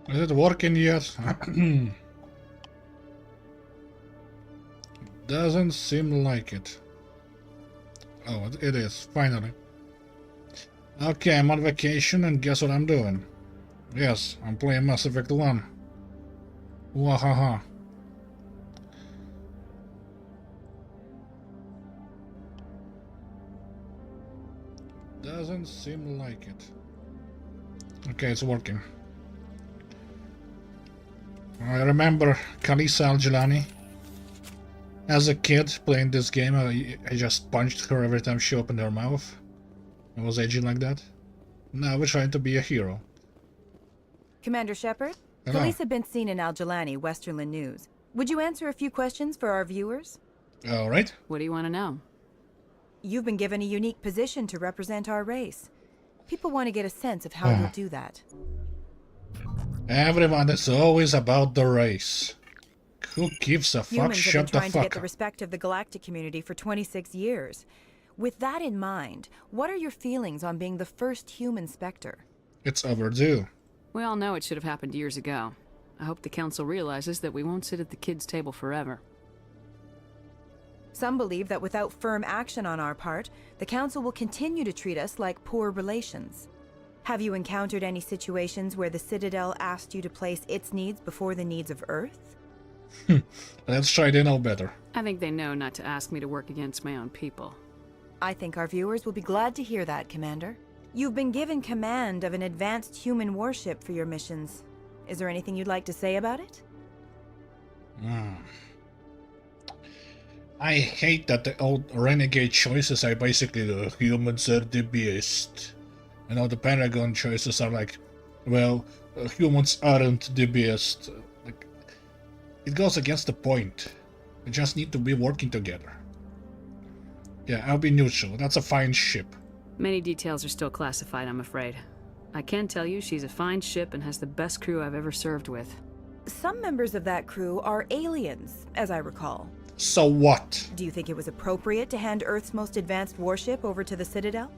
Is it working yet? Doesn't seem like it. Oh, it is, finally. Okay, I'm on vacation, and guess what I'm doing? Yes, I'm playing Mass Effect 1. Wahaha. Doesn't seem like it. Okay, it's working. I remember Kalisa Al-Jilani. As a kid playing this game, I just punched her every time she opened her mouth. I was aging like that. Now we're trying to be a hero. Commander Shepard? Hello. Kalisa been seen in Al-Jilani, Westerland News. Would you answer a few questions for our viewers? Alright. What do you want to know? You've been given a unique position to represent our race. People want to get a sense of how you'll do that. Everyone is always about the race. Who gives a fuck? Humans have Shut been the trying to get fuck the up. respect of the galactic community for 26 years. With that in mind, what are your feelings on being the first human Spectre? It's overdue. We all know it should have happened years ago. I hope the Council realizes that we won't sit at the kids' table forever. Some believe that without firm action on our part, the Council will continue to treat us like poor relations. Have you encountered any situations where the Citadel asked you to place its needs before the needs of Earth? Let's try to know better. I think they know not to ask me to work against my own people. I think our viewers will be glad to hear that, Commander. You've been given command of an advanced human warship for your missions. Is there anything you'd like to say about it? I hate that the old renegade choices are basically the humans are the best. You know, the Pentagon choices are like, well, humans aren't the best. Like, it goes against the point. We just need to be working together. Yeah, I'll be neutral. That's a fine ship. Many details are still classified, I'm afraid. I can tell you she's a fine ship and has the best crew I've ever served with. Some members of that crew are aliens, as I recall. So what? Do you think it was appropriate to hand Earth's most advanced warship over to the Citadel?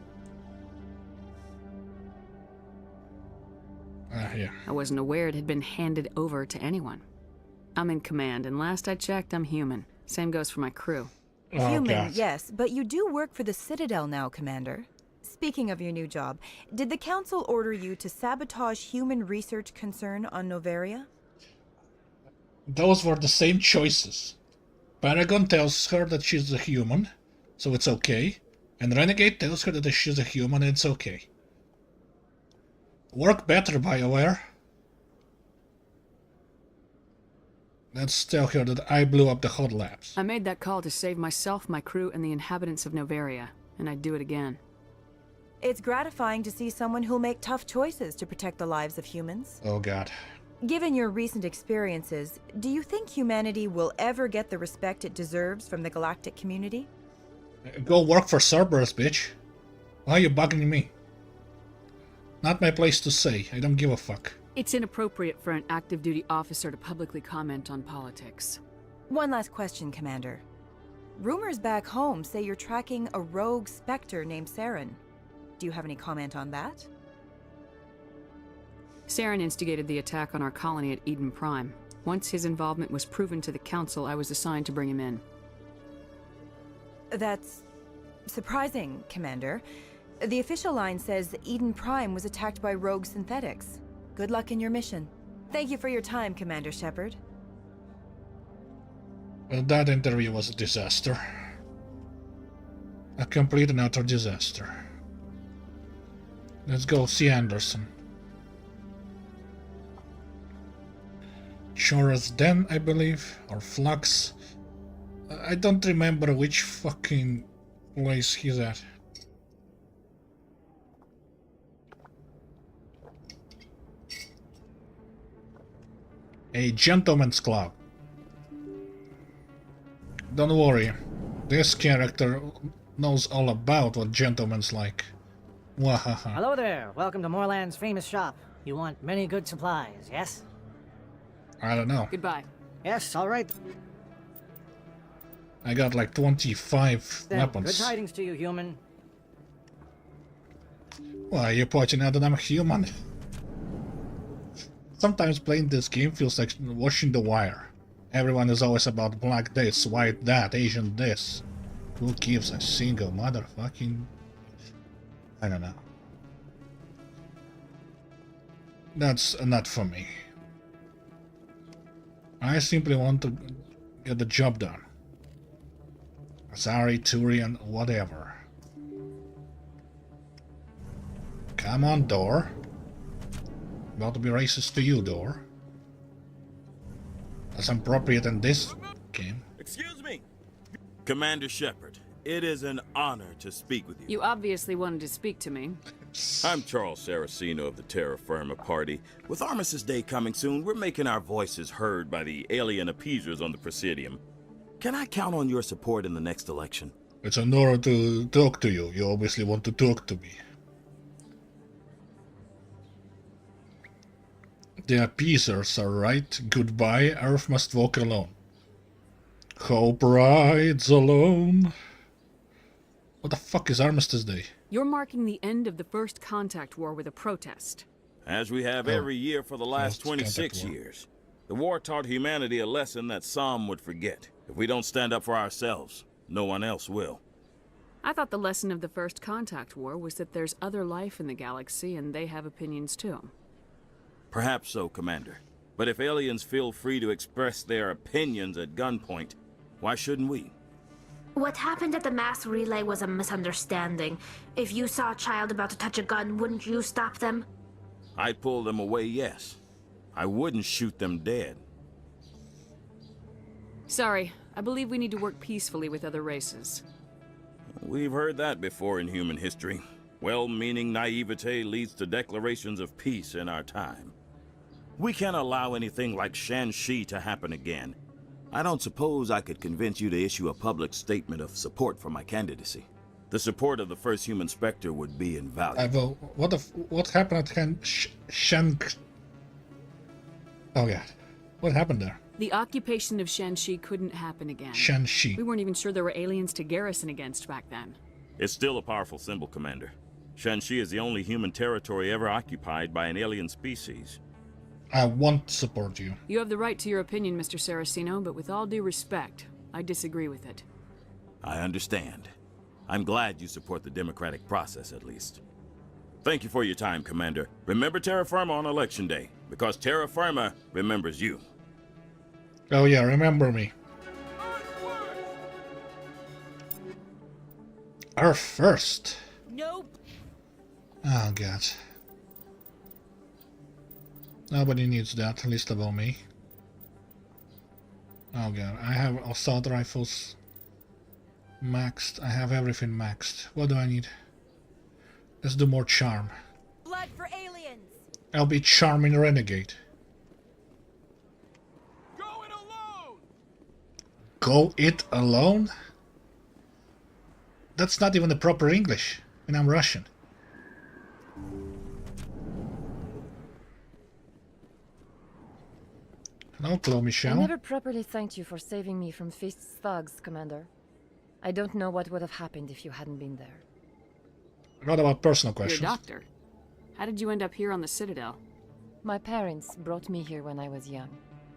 Yeah. I wasn't aware it had been handed over to anyone. I'm in command, and last I checked, I'm human. Same goes for my crew. Oh, Human, God. yes, but you do work for the Citadel now, Commander. Speaking of your new job, did the Council order you to sabotage human research concern on Noveria? Those were the same choices. Paragon tells her that she's a human, so it's okay. And Renegade tells her that she's a human and it's okay. Work better, BioWare. Let's tell her that I blew up the hot labs. I made that call to save myself, my crew, and the inhabitants of Noveria, and I'd do it again. It's gratifying to see someone who'll make tough choices to protect the lives of humans. Oh god. Given your recent experiences, do you think humanity will ever get the respect it deserves from the galactic community? Go work for Cerberus, bitch. Why are you bugging me? Not my place to say. I don't give a fuck. It's inappropriate for an active duty officer to publicly comment on politics. One last question, Commander. Rumors back home say you're tracking a rogue Spectre named Saren. Do you have any comment on that? Saren instigated the attack on our colony at Eden Prime. Once his involvement was proven to the Council, I was assigned to bring him in. That's surprising, Commander. The official line says that Eden Prime was attacked by rogue synthetics. Good luck in your mission. Thank you for your time, Commander Shepard. Well, that interview was a disaster. A complete and utter disaster. Let's go see Anderson. Chora's Den, I believe, or Flux. I don't remember which fucking place he's at. A gentleman's club. Don't worry, this character knows all about what gentlemen's like. Wahaha. Hello there. Welcome to Moorland's famous shop. You want many good supplies, yes? I don't know. Goodbye. Yes, all right. I got like 25 Then, weapons. good tidings to you, human. Why are you pointing out that I'm human? Sometimes playing this game feels like watching The Wire. Everyone is always about black this, white that, Asian this. Who gives a single motherfucking... I don't know. That's not for me. I simply want to get the job done. Sorry, Turian, whatever. Come on, door. About to be racist to you, door. That's appropriate in this game. Excuse me! Commander Shepard, it is an honor to speak with you. You obviously wanted to speak to me. I'm Charles Saraceno of the Terra Firma Party. With Armistice Day coming soon, we're making our voices heard by the alien appeasers on the Presidium. Can I count on your support in the next election? It's an honor to talk to you. You obviously want to talk to me. The appeasers are right. Goodbye, Earth must walk alone. Hope rides alone. What the fuck is Armistice Day? You're marking the end of the first contact war with a protest. As we have every year for the last 26 years. The war taught humanity a lesson that some would forget. If we don't stand up for ourselves, no one else will. I thought the lesson of the first contact war was that there's other life in the galaxy and they have opinions too. Perhaps so, Commander. But if aliens feel free to express their opinions at gunpoint, why shouldn't we? What happened at the mass relay was a misunderstanding. If you saw a child about to touch a gun, wouldn't you stop them? I'd pull them away, yes. I wouldn't shoot them dead. Sorry, I believe we need to work peacefully with other races. We've heard that before in human history. Well-meaning naivete leads to declarations of peace in our time. We can't allow anything like Shanxi to happen again. I don't suppose I could convince you to issue a public statement of support for my candidacy. The support of the first human Spectre would be invaluable. What happened at Shank? Oh yeah, what happened there? The occupation of Shanxi couldn't happen again. Shanxi. We weren't even sure there were aliens to garrison against back then. It's still a powerful symbol, Commander. Shanxi is the only human territory ever occupied by an alien species. I won't support you. You have the right to your opinion, Mr. Saraceno, but with all due respect, I disagree with it. I understand. I'm glad you support the democratic process, at least. Thank you for your time, Commander. Remember Terra Firma on Election Day, because Terra Firma remembers you. Oh yeah, remember me. Earth first. Nope. Oh god. Nobody needs that, at least of all me. Oh god, I have assault rifles maxed. I have everything maxed. What do I need? Let's do more charm. Blood for aliens. I'll be charming renegade. Go it alone! Go it alone? That's not even the proper English, and I'm Russian. Hello, Chloe I Michelle. never properly thanked you for saving me from Fist's thugs, Commander. I don't know what would have happened if you hadn't been there. What about personal You're a questions? doctor. How did you end up here on the Citadel? My parents brought me here when I was young.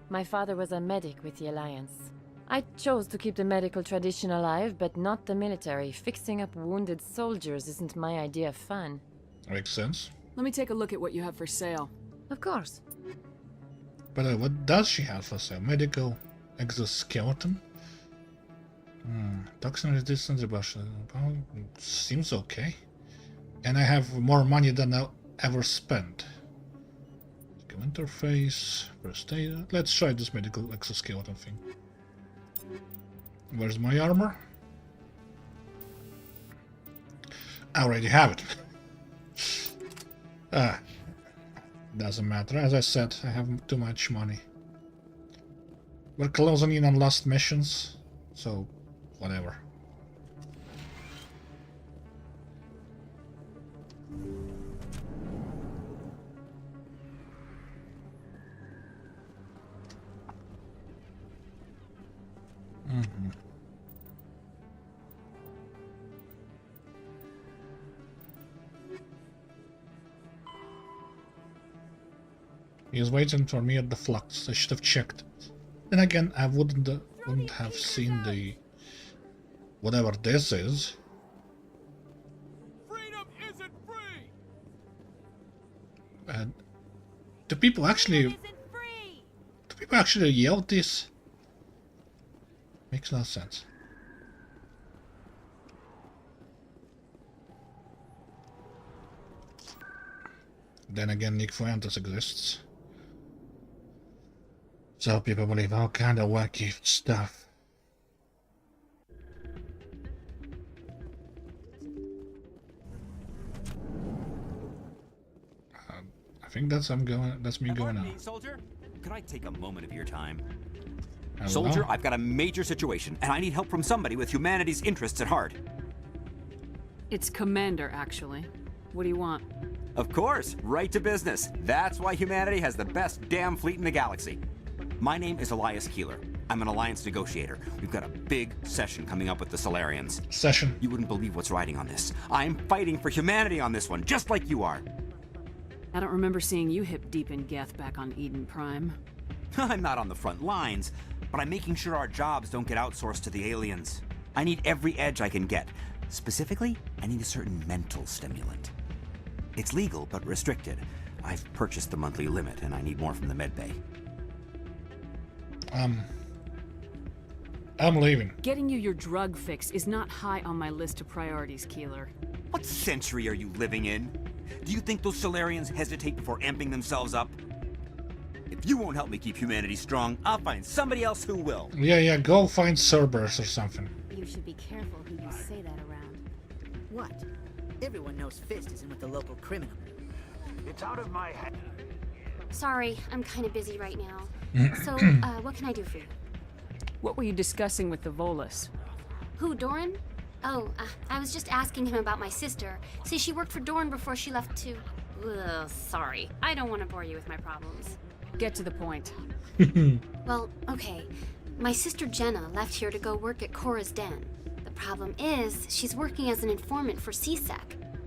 My father was a medic with the Alliance. I chose to keep the medical tradition alive, but not the military. Fixing up wounded soldiers isn't my idea of fun. Makes sense. Let me take a look at what you have for sale. Of course. But what does she have for sale? Medical exoskeleton? Toxin resistance reduction. Seems okay. And I have more money than I'll ever spend. Interface, first aid. Let's try this medical exoskeleton thing. Where's my armor? I already have it. Doesn't matter. As I said, I have too much money. We're closing in on last missions, so whatever. He's waiting for me at the flux. I should have checked it. Then again, I wouldn't have seen the... whatever this is. Freedom isn't free. Do people actually... do people actually yell this? Makes no sense. Then again, Nick Fuentes exists. So people believe all kind of wacky stuff. I think that's me going out. Soldier, could I take a moment of your time? Hello? Soldier, I've got a major situation, and I need help from somebody with humanity's interests at heart. It's Commander, actually. What do you want? Of course, right to business. That's why humanity has the best damn fleet in the galaxy. My name is Elias Keeler. I'm an alliance negotiator. We've got a big session coming up with the Solarians. Session. You wouldn't believe what's riding on this. I'm fighting for humanity on this one, just like you are. I don't remember seeing you hip deep in Geth back on Eden Prime. I'm not on the front lines, but I'm making sure our jobs don't get outsourced to the aliens. I need every edge I can get. Specifically, I need a certain mental stimulant. It's legal, but restricted. I've purchased the monthly limit, and I need more from the medbay. I'm leaving. Getting you your drug fix is not high on my list of priorities, Keeler. What century are you living in? Do you think those Solarians hesitate before amping themselves up? If you won't help me keep humanity strong, I'll find somebody else who will. Yeah, go find Cerberus or something. You should be careful who you say that around. What? Everyone knows Fist isn't with the local criminal. It's out of my head. Sorry, I'm kind of busy right now. So, what can I do for you? What were you discussing with the Volus? Who, Doran? Oh, I was just asking him about my sister. See, she worked for Doran before she left to... Ugh, sorry. I don't want to bore you with my problems. Get to the point. Well, okay. My sister Jenna left here to go work at Cora's Den. The problem is, she's working as an informant for CSEC.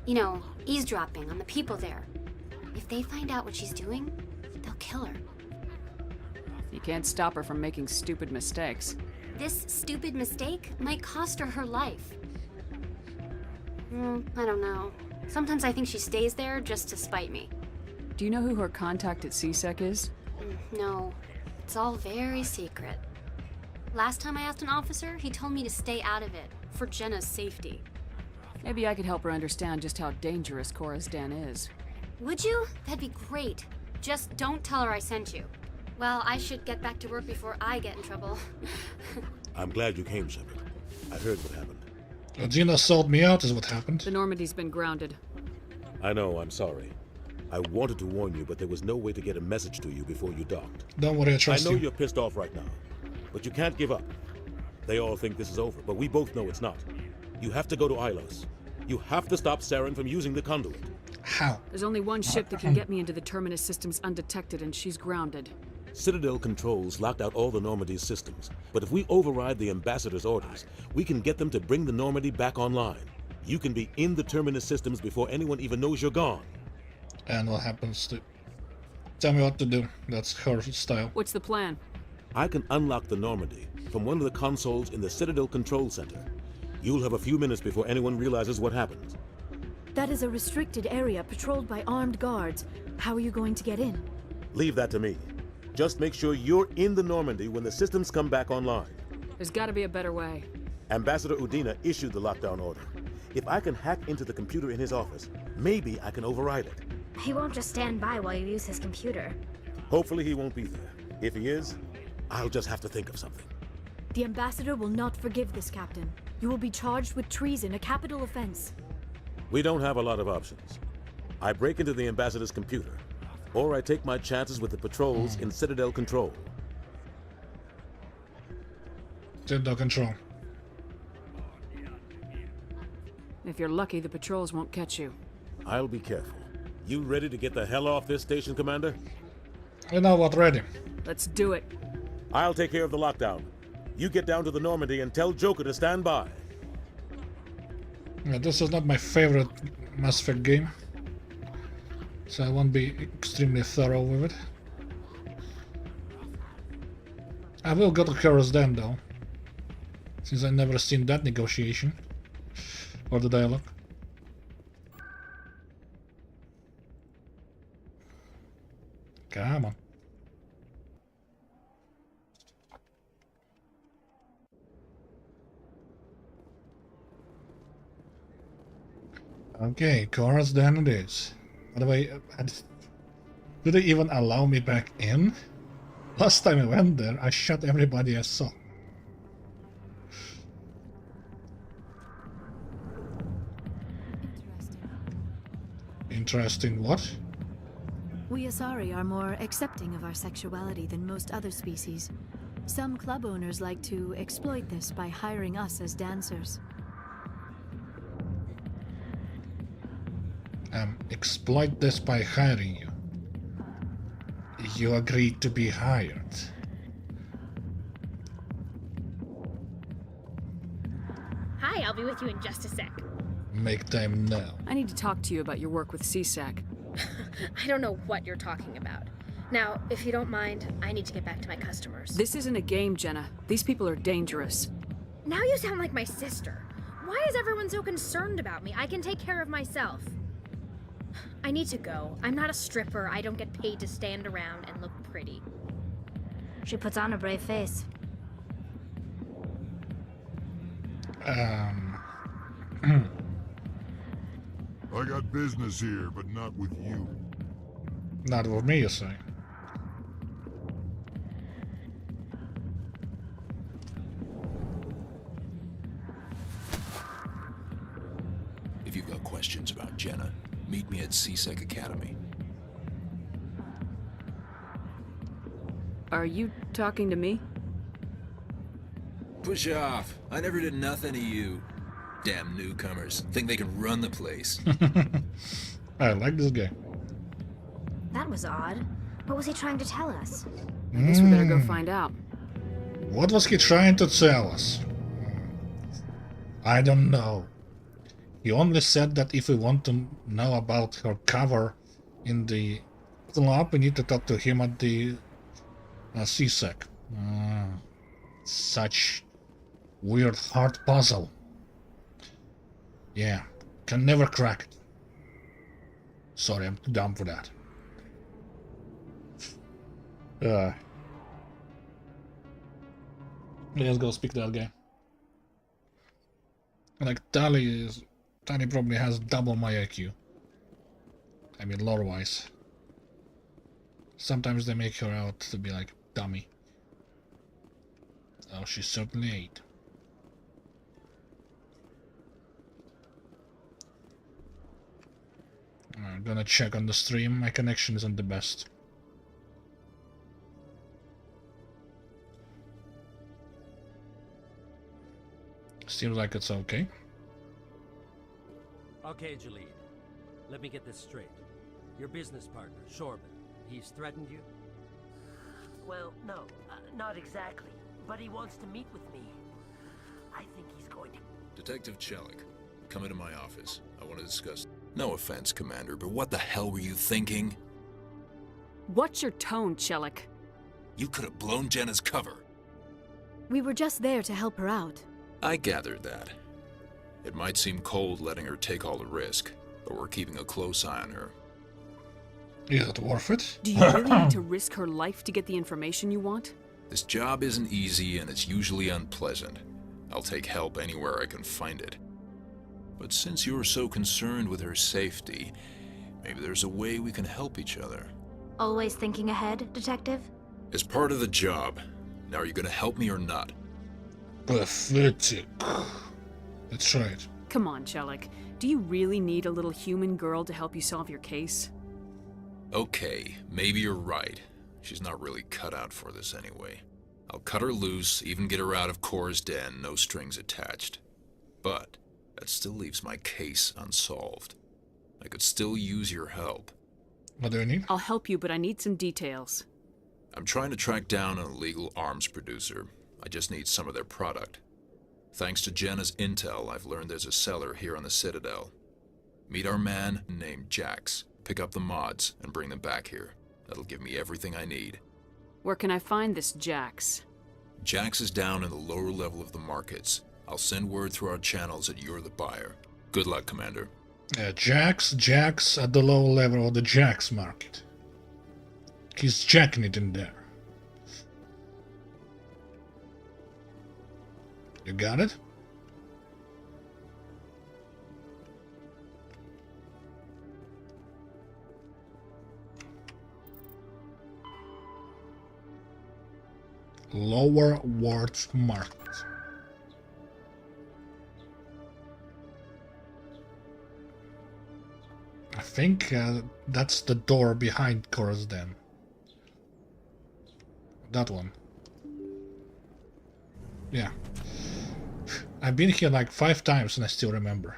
You know, eavesdropping on the people there. If they find out what she's doing, they'll kill her. You can't stop her from making stupid mistakes. This stupid mistake might cost her her life. I don't know. Sometimes I think she stays there just to spite me. Do you know who her contact at CSEC is? No. It's all very secret. Last time I asked an officer, he told me to stay out of it, for Jenna's safety. Maybe I could help her understand just how dangerous Cora's Den is. Would you? That'd be great. Just don't tell her I sent you. Well, I should get back to work before I get in trouble. I'm glad you came, Shepard. I heard what happened. Gina sold me out is what happened. The Normandy's been grounded. I know, I'm sorry. I wanted to warn you, but there was no way to get a message to you before you docked. Don't worry, I trust you. I know you're pissed off right now, but you can't give up. They all think this is over, but we both know it's not. You have to go to Ilos. You have to stop Saren from using the conduit. How? There's only one ship that can get me into the Terminus systems undetected, and she's grounded. Citadel controls locked out all the Normandy's systems, but if we override the Ambassador's orders, we can get them to bring the Normandy back online. You can be in the Terminus systems before anyone even knows you're gone. And what happens to... Tell me what to do. That's her style. What's the plan? I can unlock the Normandy from one of the consoles in the Citadel Control Center. You'll have a few minutes before anyone realizes what happened. That is a restricted area patrolled by armed guards. How are you going to get in? Leave that to me. Just make sure you're in the Normandy when the systems come back online. There's got to be a better way. Ambassador Udina issued the lockdown order. If I can hack into the computer in his office, maybe I can override it. He won't just stand by while you use his computer. Hopefully he won't be there. If he is, I'll just have to think of something. The Ambassador will not forgive this, Captain. You will be charged with treason, a capital offense. We don't have a lot of options. I break into the Ambassador's computer, or I take my chances with the patrols in Citadel Control. Citadel Control. If you're lucky, the patrols won't catch you. I'll be careful. You ready to get the hell off this station, Commander? You know what, ready. Let's do it. I'll take care of the lockdown. You get down to the Normandy and tell Joker to stand by. Yeah, this is not my favorite Mass Effect game, so I won't be extremely thorough with it. I will go to Chorus then, though, since I never seen that negotiation or the dialogue. Come on. Okay, Chorus then it is. By the way, do they even allow me back in? Last time I went there, I shot everybody I saw. Interesting what? We Asari are more accepting of our sexuality than most other species. Some club owners like to exploit this by hiring us as dancers. Exploit this by hiring you. You agreed to be hired. Hi, I'll be with you in just a sec. Make time now. I need to talk to you about your work with CSAC. I don't know what you're talking about. Now, if you don't mind, I need to get back to my customers. This isn't a game, Jenna. These people are dangerous. Now you sound like my sister. Why is everyone so concerned about me? I can take care of myself. I need to go. I'm not a stripper. I don't get paid to stand around and look pretty. She puts on a brave face. I got business here, but not with you. Not with me, you say. If you've got questions about Jenna, meet me at CSEC Academy. Are you talking to me? Push off. I never did nothing to you. Damn newcomers. Think they can run the place. I like this guy. That was odd. What was he trying to tell us? I guess we better go find out. What was he trying to tell us? I don't know. He only said that if we want to know about her cover in the club, we need to talk to him at the CSEC. Such weird hard puzzle. Yeah, can never crack it. Sorry, I'm too dumb for that. Let's go speak to that guy. Like, Tali probably has double my IQ. I mean, lore-wise. Sometimes they make her out to be like dummy. Oh, she certainly ain't. I'm gonna check on the stream. My connection isn't the best. Seems like it's okay. Okay, Jalid. Let me get this straight. Your business partner, Shorban, he's threatened you? Well, no, not exactly. But he wants to meet with me. I think he's going to... Detective Chelik, come into my office. I want to discuss... No offense, Commander, but what the hell were you thinking? What's your tone, Chelik? You could have blown Jenna's cover. We were just there to help her out. I gathered that. It might seem cold letting her take all the risk, but we're keeping a close eye on her. Is it worth it? Do you really need to risk her life to get the information you want? This job isn't easy and it's usually unpleasant. I'll take help anywhere I can find it. But since you're so concerned with her safety, maybe there's a way we can help each other. Always thinking ahead, Detective? As part of the job. Now, are you gonna help me or not? Pathetic. Let's try it. Come on, Chelik. Do you really need a little human girl to help you solve your case? Okay, maybe you're right. She's not really cut out for this anyway. I'll cut her loose, even get her out of Cora's den, no strings attached. But that still leaves my case unsolved. I could still use your help. What do you need? I'll help you, but I need some details. I'm trying to track down an illegal arms producer. I just need some of their product. Thanks to Jenna's intel, I've learned there's a seller here on the Citadel. Meet our man named Jax. Pick up the mods and bring them back here. That'll give me everything I need. Where can I find this Jax? Jax is down in the lower level of the markets. I'll send word through our channels that you're the buyer. Good luck, Commander. Jax at the lower level of the Jax market. He's jacking it in there. You got it? Lower Wards Market. I think that's the door behind Cora's Den. That one. Yeah. I've been here like 5 times and I still remember.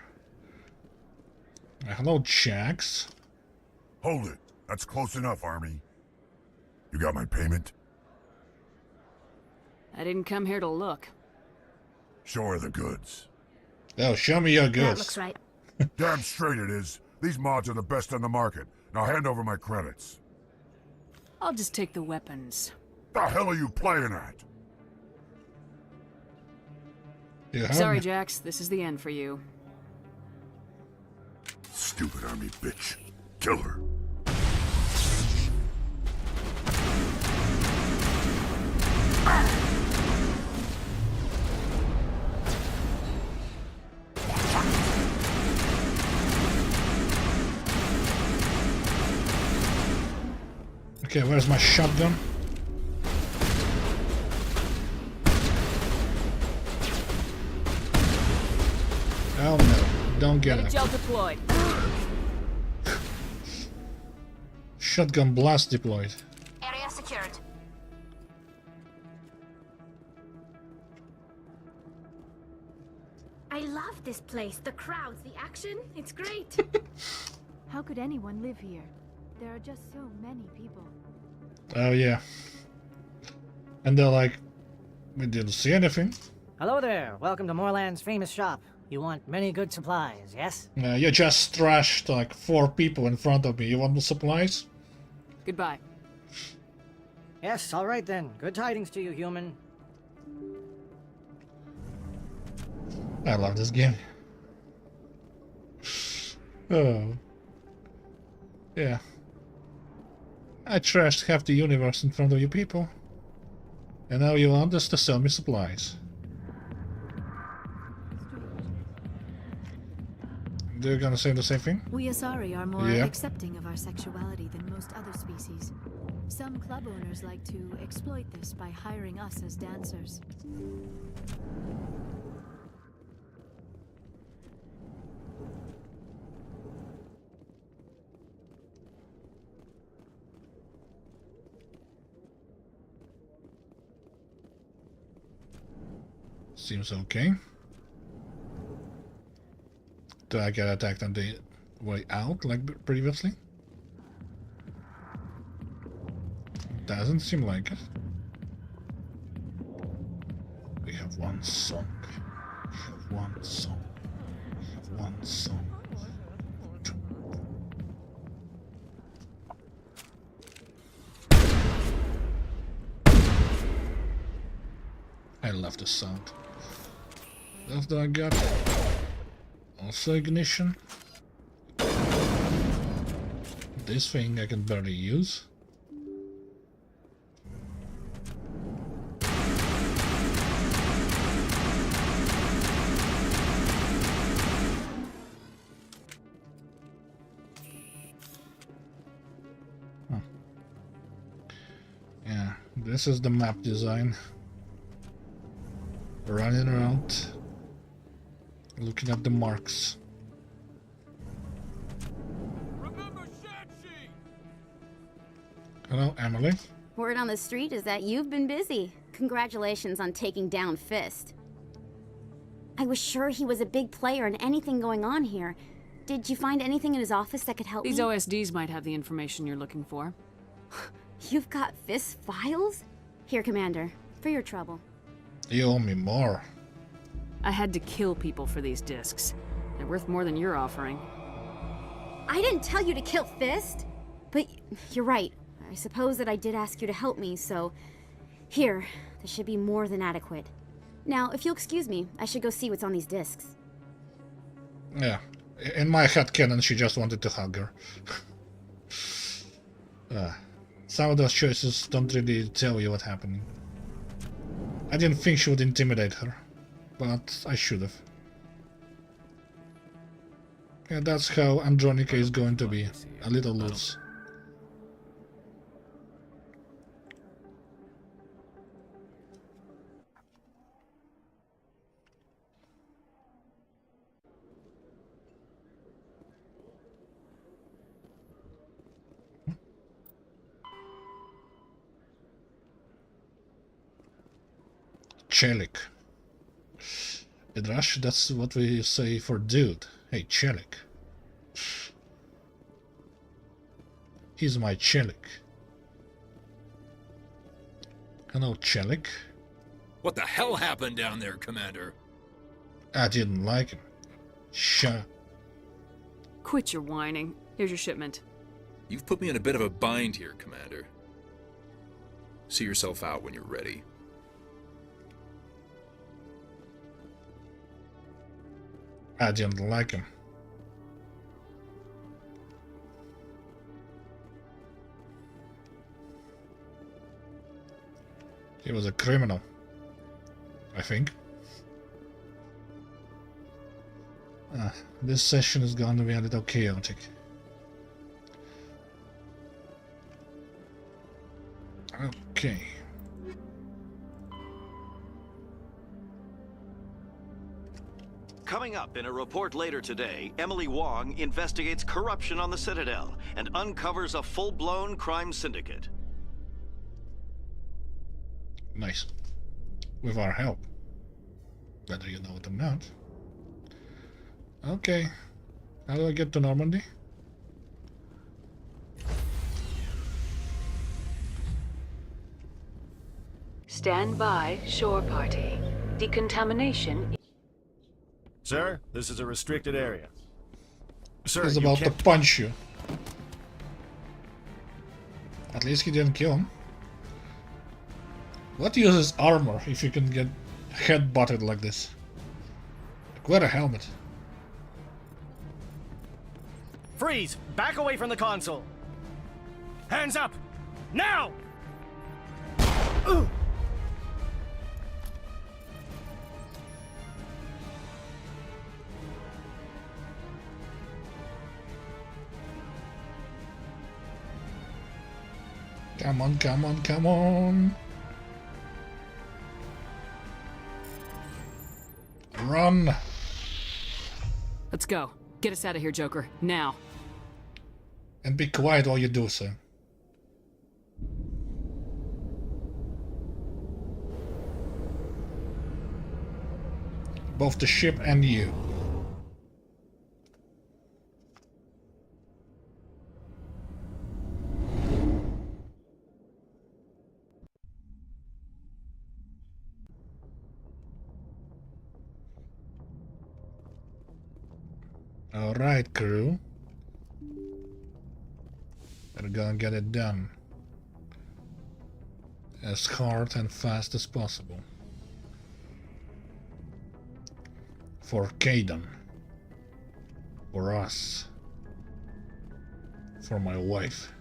Hello, Jax. Hold it. That's close enough, Army. You got my payment? I didn't come here to look. Show her the goods. Oh, show me your goods. That looks right. Damn straight it is. These mods are the best on the market. Now hand over my credits. I'll just take the weapons. The hell are you playing at? Sorry, Jax. This is the end for you. Stupid Army bitch. Kill her. Okay, where's my shotgun? Oh no, don't get it. Gel deployed. Shotgun blast deployed. Area secured. I love this place. The crowds, the action. It's great. How could anyone live here? There are just so many people. Oh yeah. And they're like, we didn't see anything. Hello there. Welcome to Moorland's famous shop. You want many good supplies, yes? You just trashed like 4 people in front of me. You want the supplies? Goodbye. Yes, all right then. Good tidings to you, human. I love this game. Oh. Yeah. I trashed half the universe in front of you people. And now you want us to sell me supplies. They're gonna say the same thing? We Asari are more Yeah. accepting of our sexuality than most other species. Some club owners like to exploit this by hiring us as dancers. Seems okay. Do I get attacked on the way out like previously? Doesn't seem like it. We have one song. We have one song. We have one song. I love the sound. After I got also ignition. This thing I can barely use. Yeah, this is the map design. Running around, looking at the marks. Hello, Emily. Word on the street is that you've been busy. Congratulations on taking down Fist. I was sure he was a big player in anything going on here. Did you find anything in his office that could help These me? OSDs might have the information you're looking for. You've got Fist's files? Here, Commander, for your trouble. You owe me more. I had to kill people for these discs. They're worth more than you're offering. I didn't tell you to kill Fist! But you're right. I suppose that I did ask you to help me, so... Here, This should be more than adequate. Now, if you'll excuse me, I should go see what's on these discs. Yeah. In my headcanon, she just wanted to hug her. Some of those choices don't really tell you what's happening. I didn't think she would intimidate her, but I should have. Yeah, that's how Andronica is going to be. A little loose. Chelik. In Russian, that's what we say for dude. Hey, Chelik. He's my Chelik. Hello, Chelik. What the hell happened down there, Commander? I didn't like him. Shut. Quit your whining. Here's your shipment. You've put me in a bit of a bind here, Commander. See yourself out when you're ready. I didn't like him. He was a criminal, I think. This session is going to be a little chaotic. Okay. Coming up in a report later today, Emily Wong investigates corruption on the Citadel and uncovers a full-blown crime syndicate. Nice. With our help. Whether you know it or not. Okay. How do I get to Normandy? Stand by, shore party. Decontamination. Sir, this is a restricted area. Sir, He's about to punch you. At least he didn't kill him. What uses armor if you can get head-butted like this? Like, wear a helmet. Freeze! Back away from the console! Hands up! Now! Ooh. Come on, come on, come on! Run! Let's go. Get us out of here, Joker. Now. And be quiet while you do so. Both the ship and you. Alright, crew. Better go and get it done. As hard and fast as possible. For Kaidan. For us. For my wife.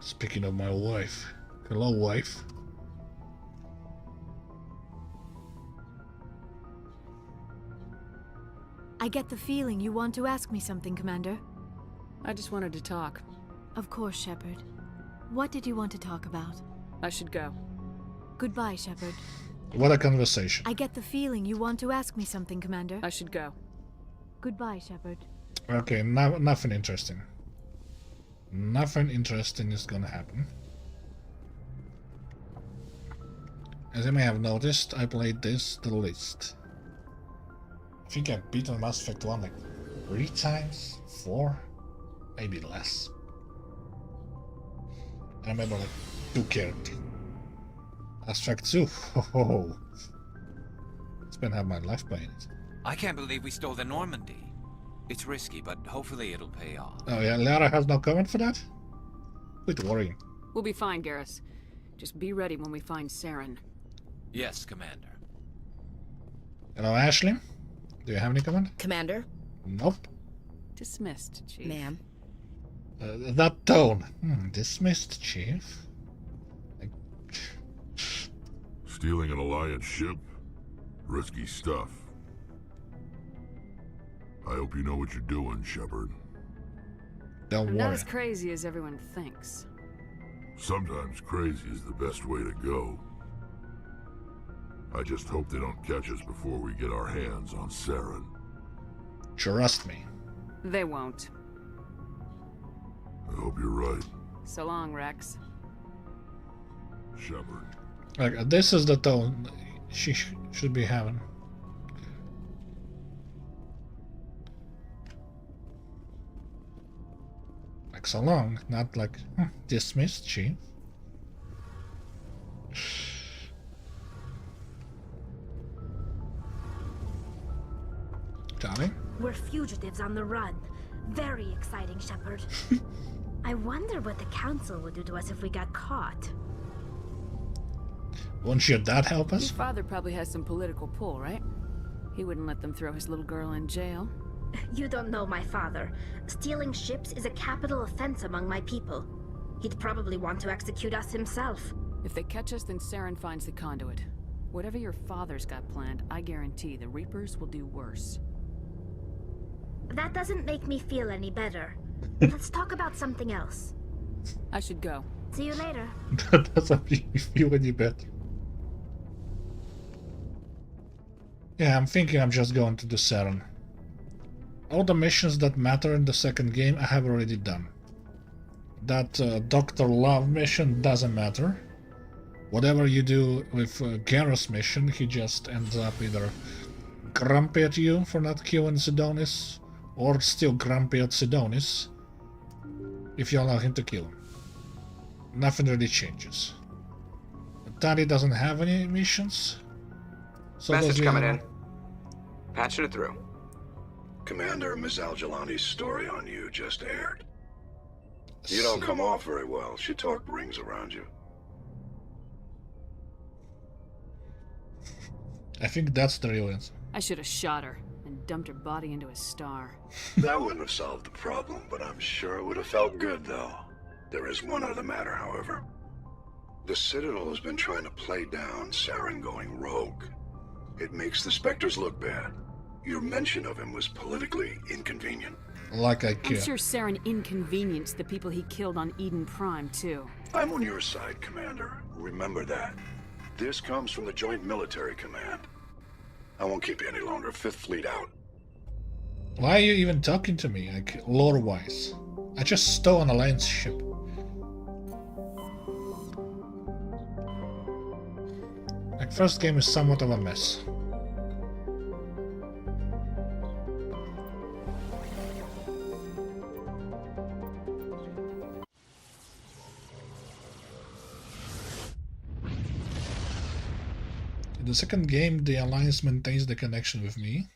Speaking of my wife. Hello, wife. I get the feeling you want to ask me something, Commander. I just wanted to talk. Of course, Shepard. What did you want to talk about? I should go. Goodbye, Shepard. What a conversation. I get the feeling you want to ask me something, Commander. I should go. Goodbye, Shepard. Okay, nothing interesting. Nothing interesting is gonna happen. As you may have noticed, I played this the least. I think I've beaten Mass Effect 1 like 3 times? 4? Maybe less. I remember like 2 characters. Mass Effect 2? Oh, spent half my life playing it. I can't believe we stole the Normandy. It's risky, but hopefully it'll pay off. Oh yeah, Lara has no comment for that? Quit worrying. We'll be fine, Garrus. Just be ready when we find Saren. Yes, Commander. Hello, Ashley. Do you have any comment? Commander? Nope. Dismissed, Chief. Ma'am. That tone. Dismissed, Chief. Stealing an Alliance ship? Risky stuff. I hope you know what you're doing, Shepard. Don't I'm worry. not as crazy as everyone thinks. Sometimes crazy is the best way to go. I just hope they don't catch us before we get our hands on Saren. Trust me. They won't. I hope you're right, So long, Rex. Shepard. Like, this is the tone she should be having. Like, so long, not like, dismissed, Chief. Johnny? We're fugitives on the run. Very exciting, Shepard. I wonder what the Council would do to us if we got caught. Won't your dad help us? Your father probably has some political pull, right? He wouldn't let them throw his little girl in jail. You don't know my father. Stealing ships is a capital offense among my people. He'd probably want to execute us himself. If they catch us, then Saren finds the conduit. Whatever your father's got planned, I guarantee the Reapers will do worse. That doesn't make me feel any better. Let's talk about something else. I should go. See you later. That doesn't make me feel any better. Yeah, I'm thinking I'm just going to do Saren. All the missions that matter in the second game I have already done. That Dr. Love mission doesn't matter. Whatever you do with Garrus' mission, he just ends up either grumpy at you for not killing Sidonis, or still grumpy at Sidonis if you allow him to kill him. Nothing really changes. Tali doesn't have any missions. So Message coming in. Patching it through. Commander, Miss Al-Jalani's story on you just aired. You don't come off very well. She talked rings around you. I think that's the real answer. I should have shot her and dumped her body into a star. That wouldn't have solved the problem, but I'm sure it would have felt good, though. There is one other matter, however. The Citadel has been trying to play down Saren going rogue. It makes the Spectres look bad. Your mention of him was politically inconvenient. Like I I'm care. sure Saren inconvenienced the people he killed on Eden Prime, too. I'm on your side, Commander. Remember that. This comes from the Joint Military Command. I won't keep you any longer. Fifth Fleet out. Why are you even talking to me, like, lore-wise? I just stole an Alliance ship. Like, first game is somewhat of a mess. In the second game, the Alliance maintains the connection with me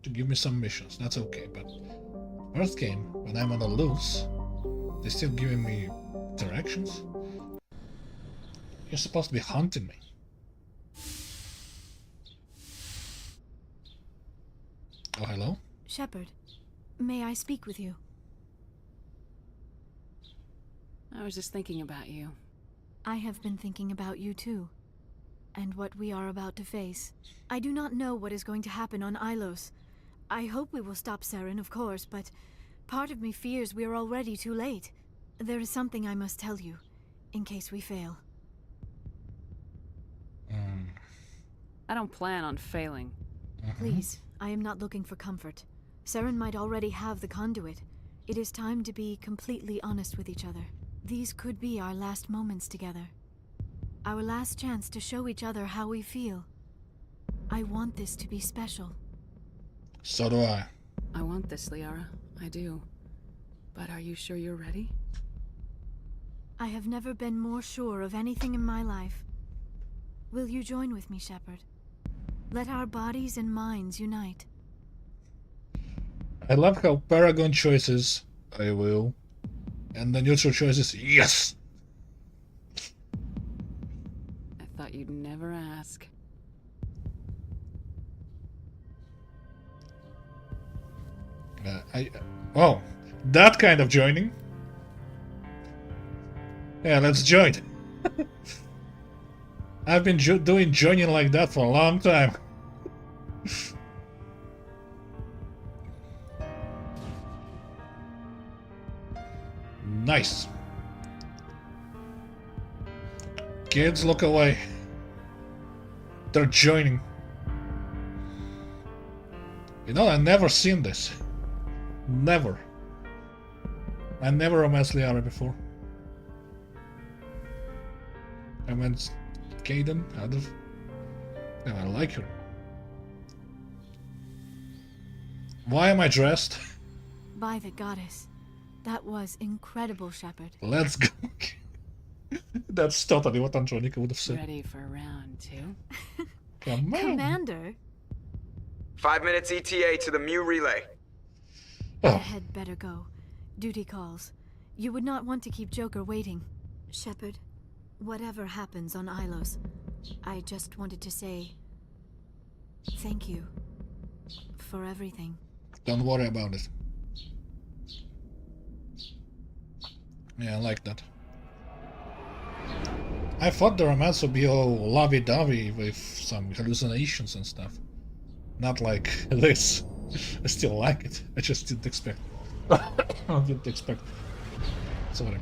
to give me some missions. That's okay, but first game, when I'm on the loose, they're still giving me directions. You're supposed to be hunting me. Oh, hello? Shepard, may I speak with you? I was just thinking about you. I have been thinking about you too, and what we are about to face. I do not know what is going to happen on Ilos. I hope we will stop Saren, of course, but part of me fears we are already too late. There is something I must tell you, in case we fail. I don't plan on failing. Please, I am not looking for comfort. Saren might already have the conduit. It is time to be completely honest with each other. These could be our last moments together. Our last chance to show each other how we feel. I want this to be special. So do I. I want this, Liara. I do. But are you sure you're ready? I have never been more sure of anything in my life. Will you join with me, Shepard? Let our bodies and minds unite. I love how Paragon choices, I will, and the neutral choices, yes! thought you'd never ask. Oh, that kind of joining. Yeah, let's join. I've been doing joining like that for a long time. Nice. Kids, look away. They're joining. You know, I've never seen this. Never. I never romanced Liara before. I went Kaden out of... Yeah, I like her. Why am I dressed? By the goddess. That was incredible, Shepard. Let's go. That's totally what Andronica would have said. Ready for round 2? Come on. Commander? 5 minutes ETA to the Mu relay. I had better go. Duty calls. You would not want to keep Joker waiting. Shepard, whatever happens on Ilos, I just wanted to say thank you for everything. Don't worry about it. Yeah, I like that. I thought the romance would be all lovey-dovey with some hallucinations and stuff. Not like this. I still like it. I just didn't expect. I didn't expect. Sorry.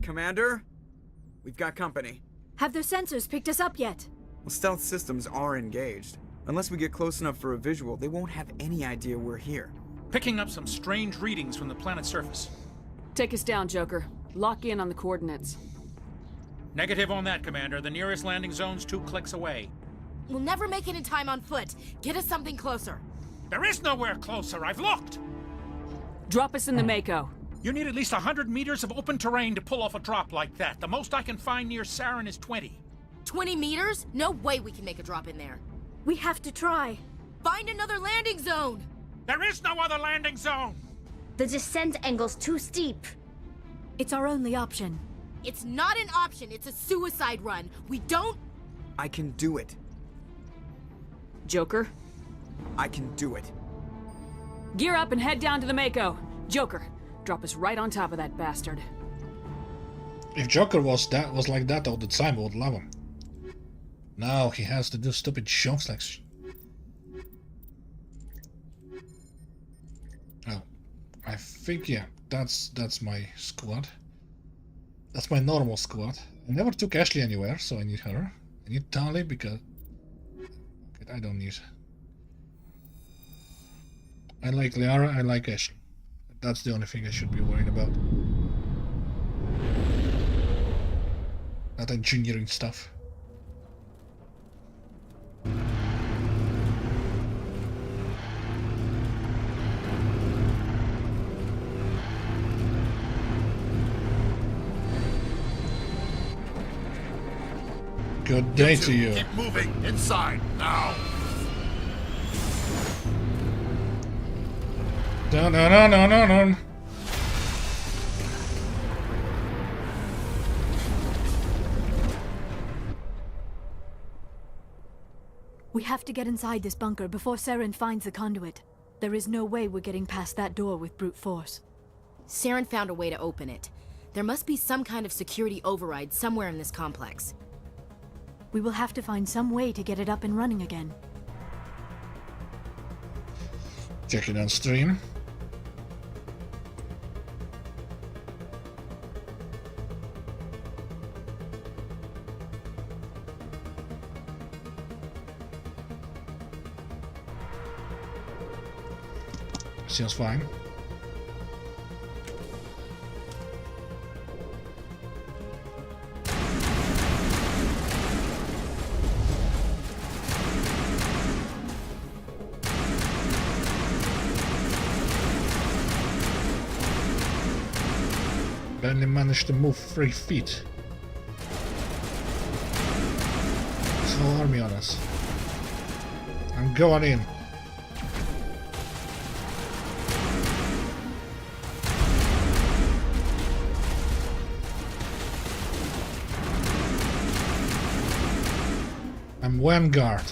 Commander? We've got company. Have their sensors picked us up yet? Well, stealth systems are engaged. Unless we get close enough for a visual, they won't have any idea we're here. Picking up some strange readings from the planet's surface. Take us down, Joker. Lock in on the coordinates. Negative on that, Commander. The nearest landing zone's 2 clicks away. We'll never make it in time on foot. Get us something closer. There is nowhere closer. I've looked. Drop us in the Mako. You need at least 100 meters of open terrain to pull off a drop like that. The most I can find near Saren is 20. 20 meters? No way we can make a drop in there. We have to try. Find another landing zone. There is no other landing zone. The descent angle's too steep. It's our only option. It's not an option. It's a suicide run. We don't... I can do it. Joker? I can do it. Gear up and head down to the Mako. Joker, drop us right on top of that bastard. If Joker was like that all the time, I would love him. Now he has to do stupid jokes like... Oh, I think, yeah, that's my squad. That's my normal squad. I never took Ashley anywhere, so I need her. I need Tali because... Okay, I don't need... I like Liara, I like Ashley. That's the only thing I should be worried about. Not engineering stuff. Good day to you. Keep moving inside now. No. We have to get inside this bunker before Saren finds the conduit. There is no way we're getting past that door with brute force. Saren found a way to open it. There must be some kind of security override somewhere in this complex. We will have to find some way to get it up and running again. Check it on stream. Seems fine. Barely managed to move 3 feet. whole army on us. I'm going in. I'm Vanguard.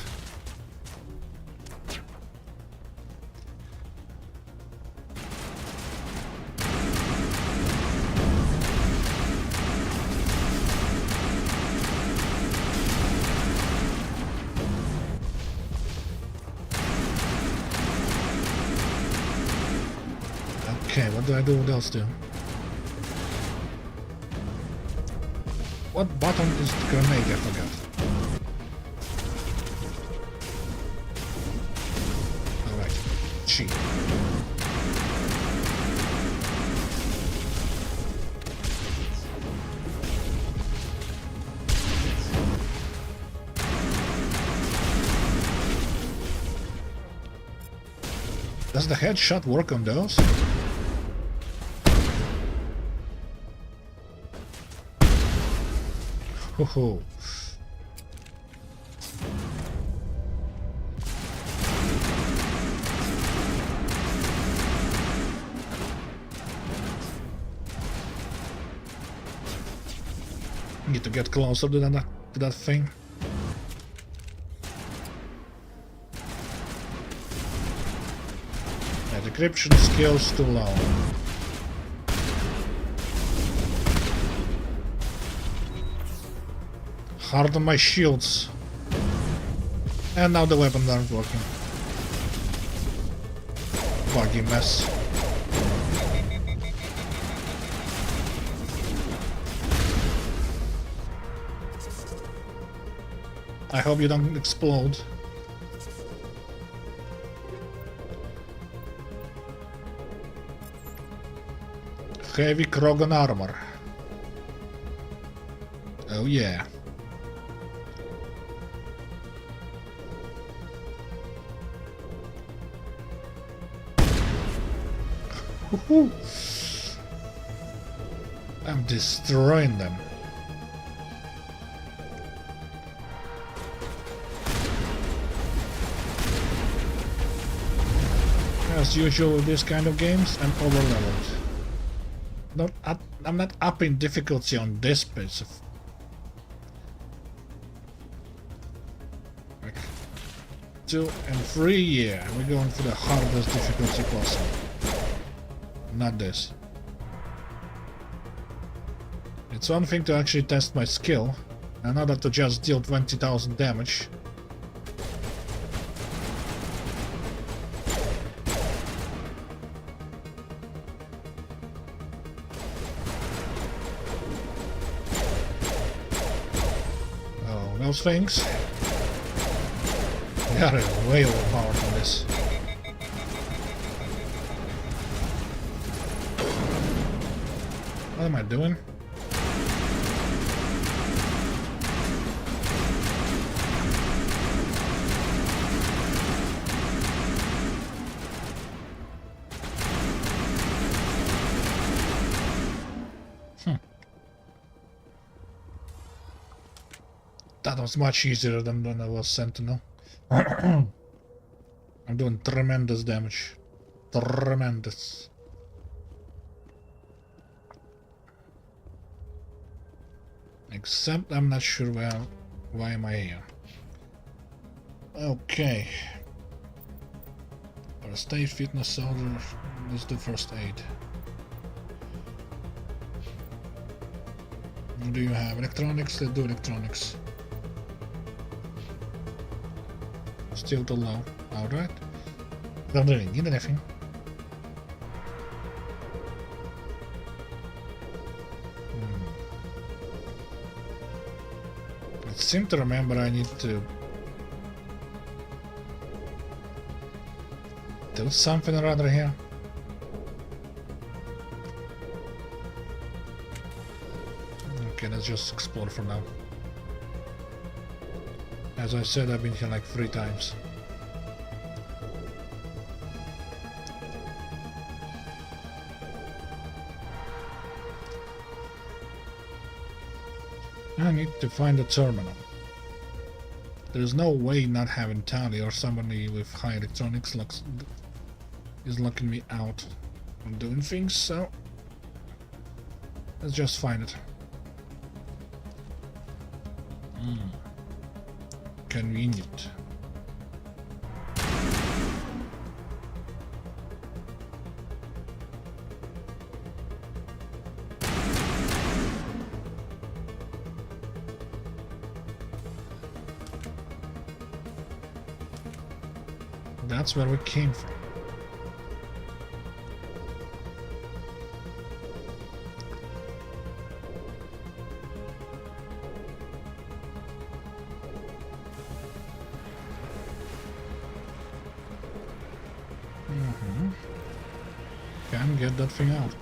Okay, what do I do with those two? What button is the grenade? I forgot. Alright, cheat. Does the headshot work on those? Ho. Need to get closer to that thing. Yeah, decryption skills too low. Hard on my shields. And now the weapons aren't working. Buggy mess. I hope you don't explode. Heavy Krogan armor. Oh yeah. I'm destroying them. As usual with this kind of games, I'm overleveled. I'm not upping difficulty on this bit of... Like 2 and 3, yeah, we're going for the hardest difficulty possible. Not this. It's one thing to actually test my skill, another to just deal 20,000 damage. Oh, those things? They are way overpowered on this. What am I doing? That was much easier than when I was Sentinel. I'm doing tremendous damage. Tremendous. Except I'm not sure why am I here. Okay. First aid, fitness soldier, let's do first aid. Do you have electronics? Let's do electronics. Still too low. Alright. Dan doe ik niet even. I seem to remember I need to do something or other here. Okay, let's just explore for now. As I said, I've been here like 3 times. I need to find the terminal. There's no way not having Tally or somebody with high electronics is locking me out from doing things, so let's just find it. Convenient. That's where we came from. Can't get that thing out.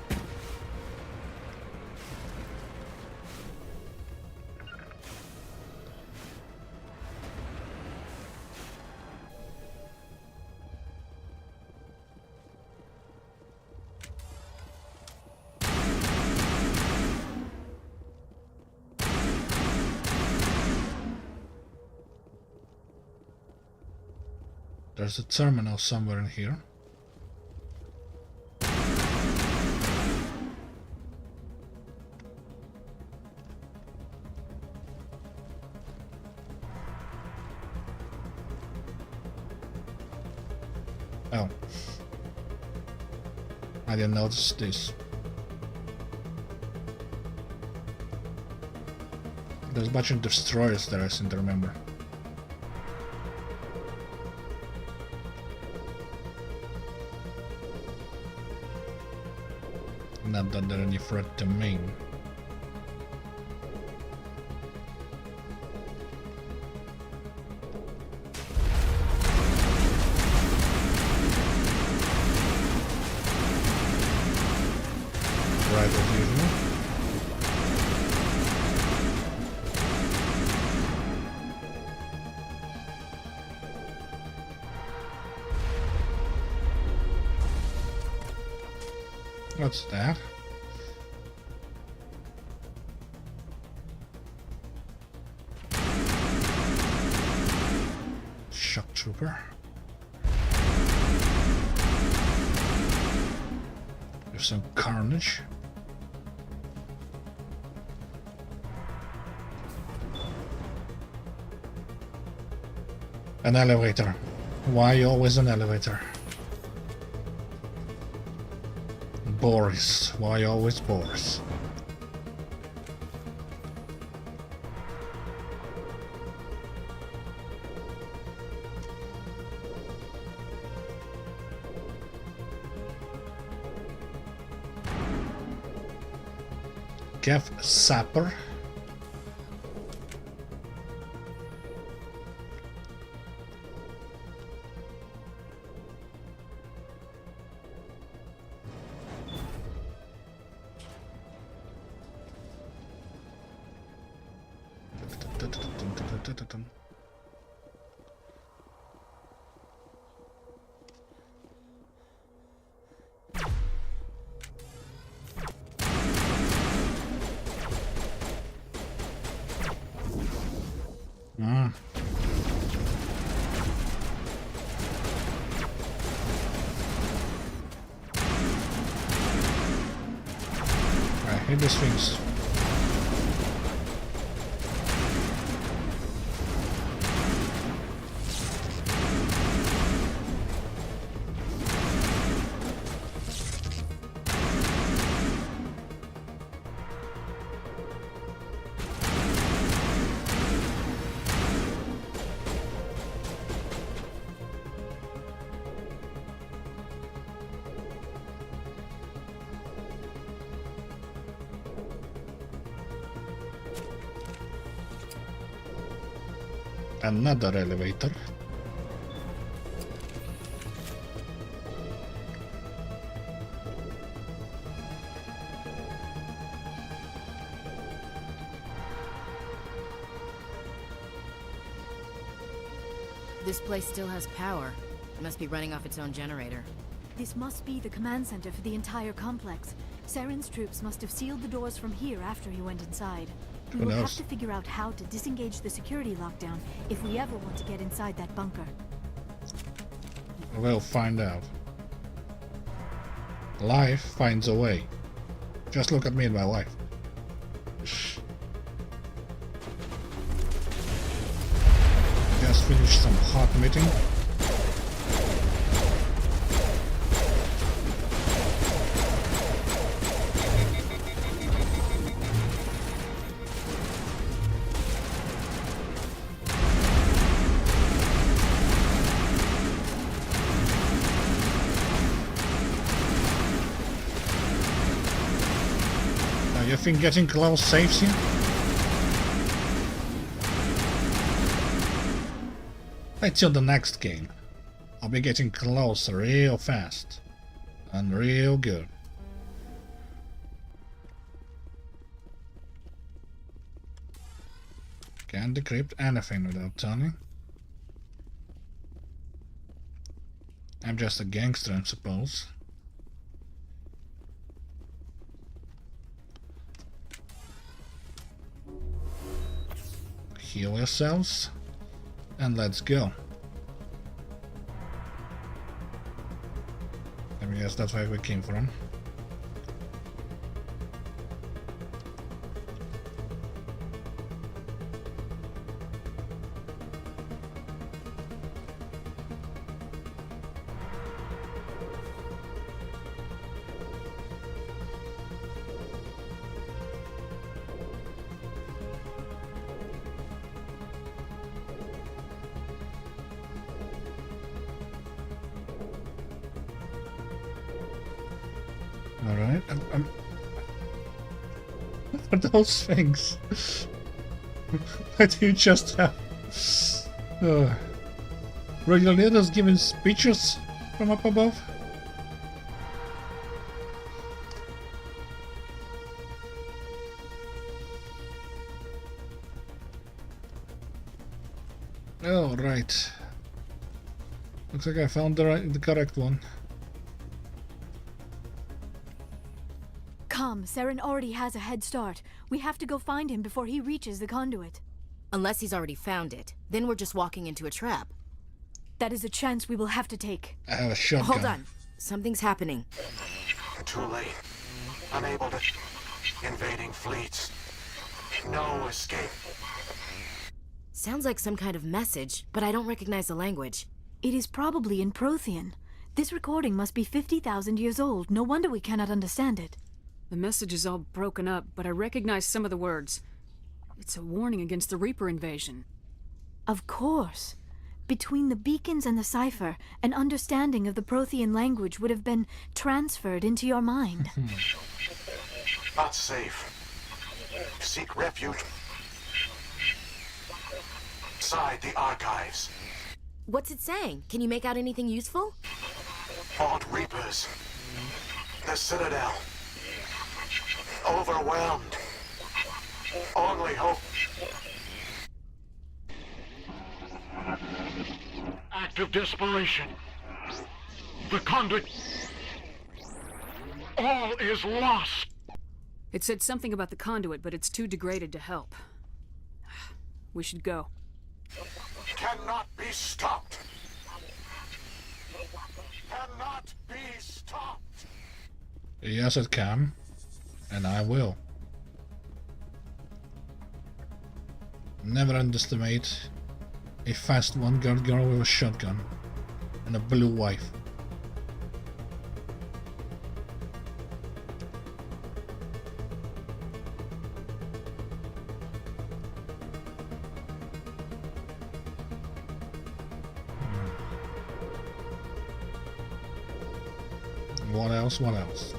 There's a terminal somewhere in here. Oh. I didn't notice this. There's a bunch of destroyers that I seem to remember. Not that they're any threat to me. Right, as usual. What's that? Shock trooper. There's some carnage. An elevator. Why always an elevator? Boris. Why always Boris? Kev Sapper. I hate these things. Another elevator. This place still has power. It must be running off its own generator. This must be the command center for the entire complex. Saren's troops must have sealed the doors from here after he went inside. Who We'll have knows? to figure out how to disengage the security lockdown if we ever want to get inside that bunker. We'll find out. Life finds a way. Just look at me and my life. Just finished some hot meeting. You think getting close saves you? Until the next game. I'll be getting close real fast. And real good. Can't decrypt anything without turning. I'm just a gangster, I suppose. Heal yourselves, and let's go. I guess that's where we came from. Alright, what are those things? Why do you just have regular leaders giving speeches from up above? Oh, right. Looks like I found the correct one. Come, Saren already has a head start. We have to go find him before he reaches the conduit. Unless he's already found it. Then we're just walking into a trap. That is a chance we will have to take. I have a shotgun. Hold on. Something's happening. Too late. Unable to... Invading fleets. No escape. Sounds like some kind of message, but I don't recognize the language. It is probably in Prothean. This recording must be 50,000 years old. No wonder we cannot understand it. The message is all broken up, but I recognize some of the words. It's a warning against the Reaper invasion. Of course. Between the beacons and the cipher, an understanding of the Prothean language would have been transferred into your mind. Not safe. Seek refuge. Inside the archives. What's it saying? Can you make out anything useful? Fought Reapers. The Citadel. Overwhelmed. Only hope. Act of desperation. The conduit. All is lost. It said something about the conduit, but it's too degraded to help. We should go. Cannot be stopped. Cannot be stopped. Yes, it can. And I will. Never underestimate a fast one-gun girl with a shotgun and a blue wife. What else? What else?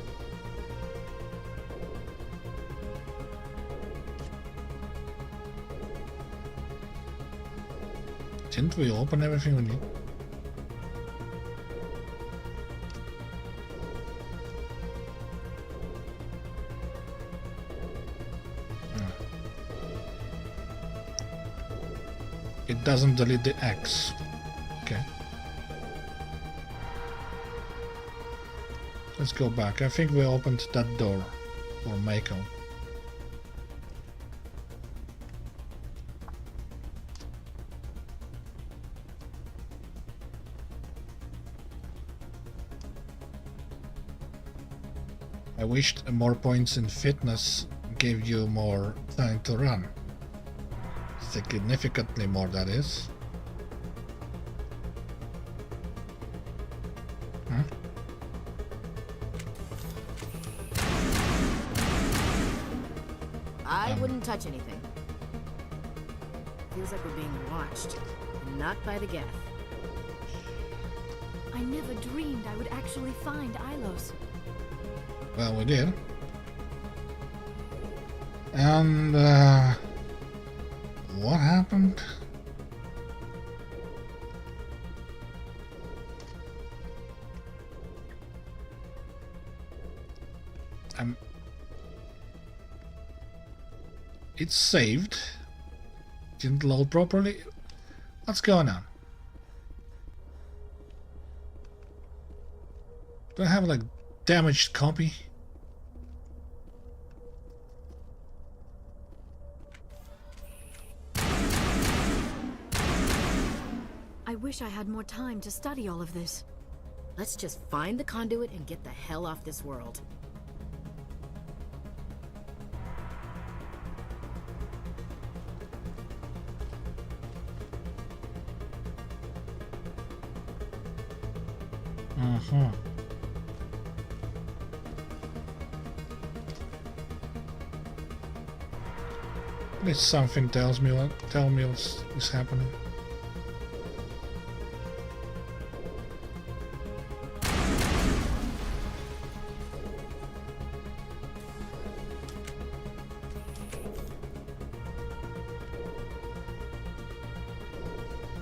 Didn't we open everything we need? It doesn't delete the X. Okay. Let's go back. I think we opened that door for Mako. I wished more points in fitness gave you more time to run. Significantly more, that is. Huh? I wouldn't touch anything. Feels like we're being watched, and not by the Geth. I never dreamed I would actually find Ilos. Well, we did. And what happened? It's saved. Didn't load properly. What's going on? Do I have like damaged copy? I wish I had more time to study all of this. Let's just find the conduit and get the hell off this world. At least something tells me what's happening.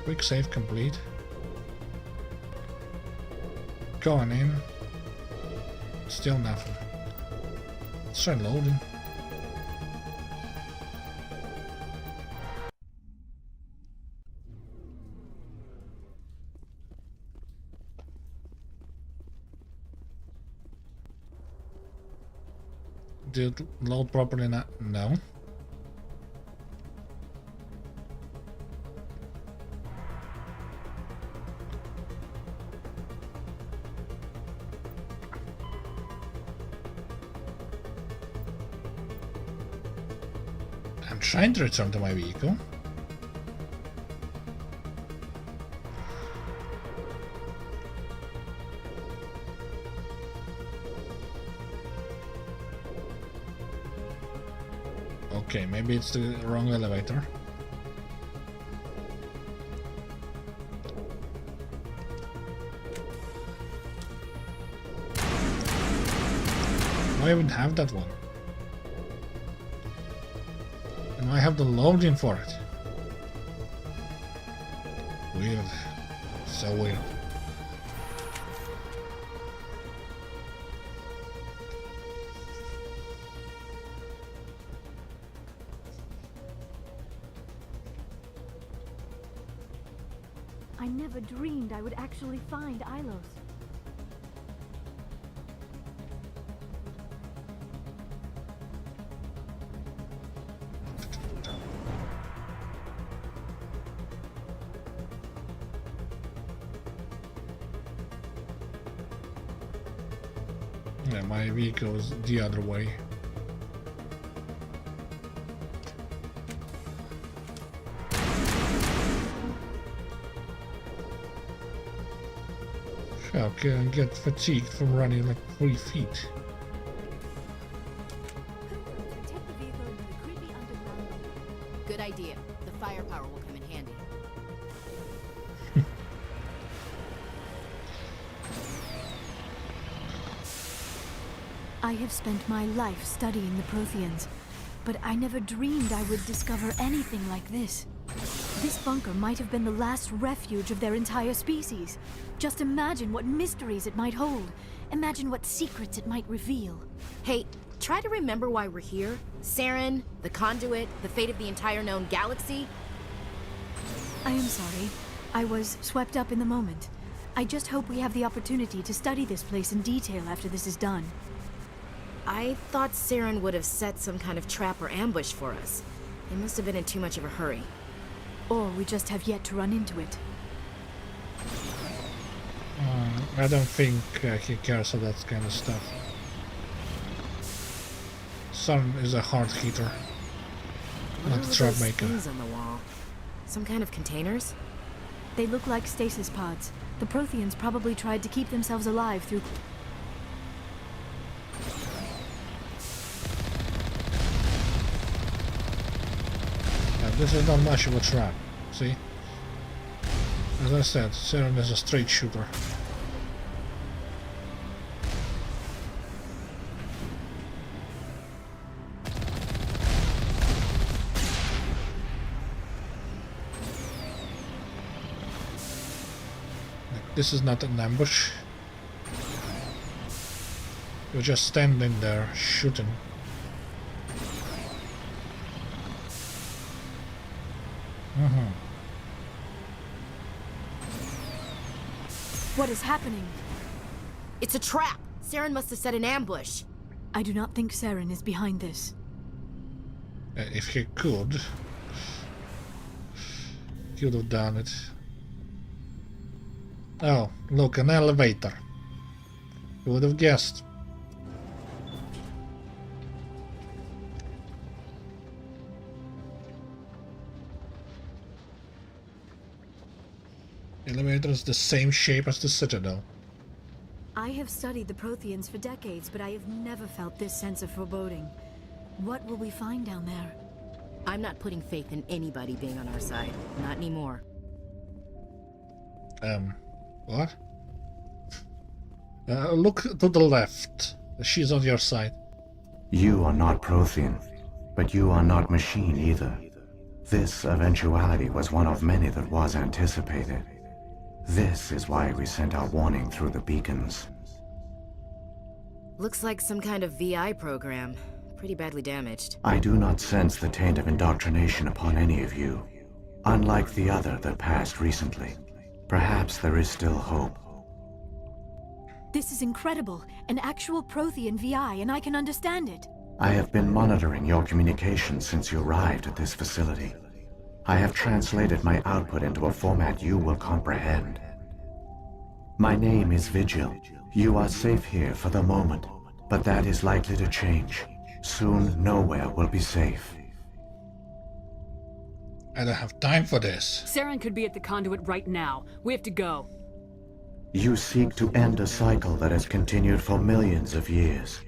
Quick save complete. Going in. Still nothing. Let's try loading. Did it load properly? No. I'm trying to return to my vehicle. Okay, maybe it's the wrong elevator. I even have that one. And I have the loading for it. Weird. So weird. I never dreamed I would actually find Ilos. Yeah, my vehicle is the other way. How can I get fatigued from running like 3 feet? Good idea. The firepower will come in handy. I have spent my life studying the Protheans, but I never dreamed I would discover anything like this. This bunker might have been the last refuge of their entire species. Just imagine what mysteries it might hold. Imagine what secrets it might reveal. Hey, try to remember why we're here. Saren, the conduit, the fate of the entire known galaxy. I am sorry. I was swept up in the moment. I just hope we have the opportunity to study this place in detail after this is done. I thought Saren would have set some kind of trap or ambush for us. He must have been in too much of a hurry. Or we just have yet to run into it. I don't think he cares about that kind of stuff. Sun is a hard hitter, What not are a those trap maker. things on the wall? Some kind of containers? They look like stasis pods. The Protheans probably tried to keep themselves alive through... Yeah, this is not much of a trap, see? As I said, Saren is a straight shooter. This is not an ambush. You're just standing there, shooting. What is happening? It's a trap! Saren must have set an ambush. I do not think Saren is behind this. If he could, he would have done it. Oh, look, an elevator. Who would have guessed? Elevator is the same shape as the Citadel. I have studied the Protheans for decades, but I have never felt this sense of foreboding. What will we find down there? I'm not putting faith in anybody being on our side. Not anymore. What? Look to the left. She's on your side. You are not Prothean, but you are not machine either. This eventuality was one of many that was anticipated. This is why we sent our warning through the beacons. Looks like some kind of VI program. Pretty badly damaged. I do not sense the taint of indoctrination upon any of you. Unlike the other that passed recently. Perhaps there is still hope. This is incredible. An actual Prothean VI, and I can understand it. I have been monitoring your communications since you arrived at this facility. I have translated my output into a format you will comprehend. My name is Vigil. You are safe here for the moment, but that is likely to change. Soon, nowhere will be safe. I don't have time for this. Saren could be at the conduit right now. We have to go. You seek to end a cycle that has continued for millions of years.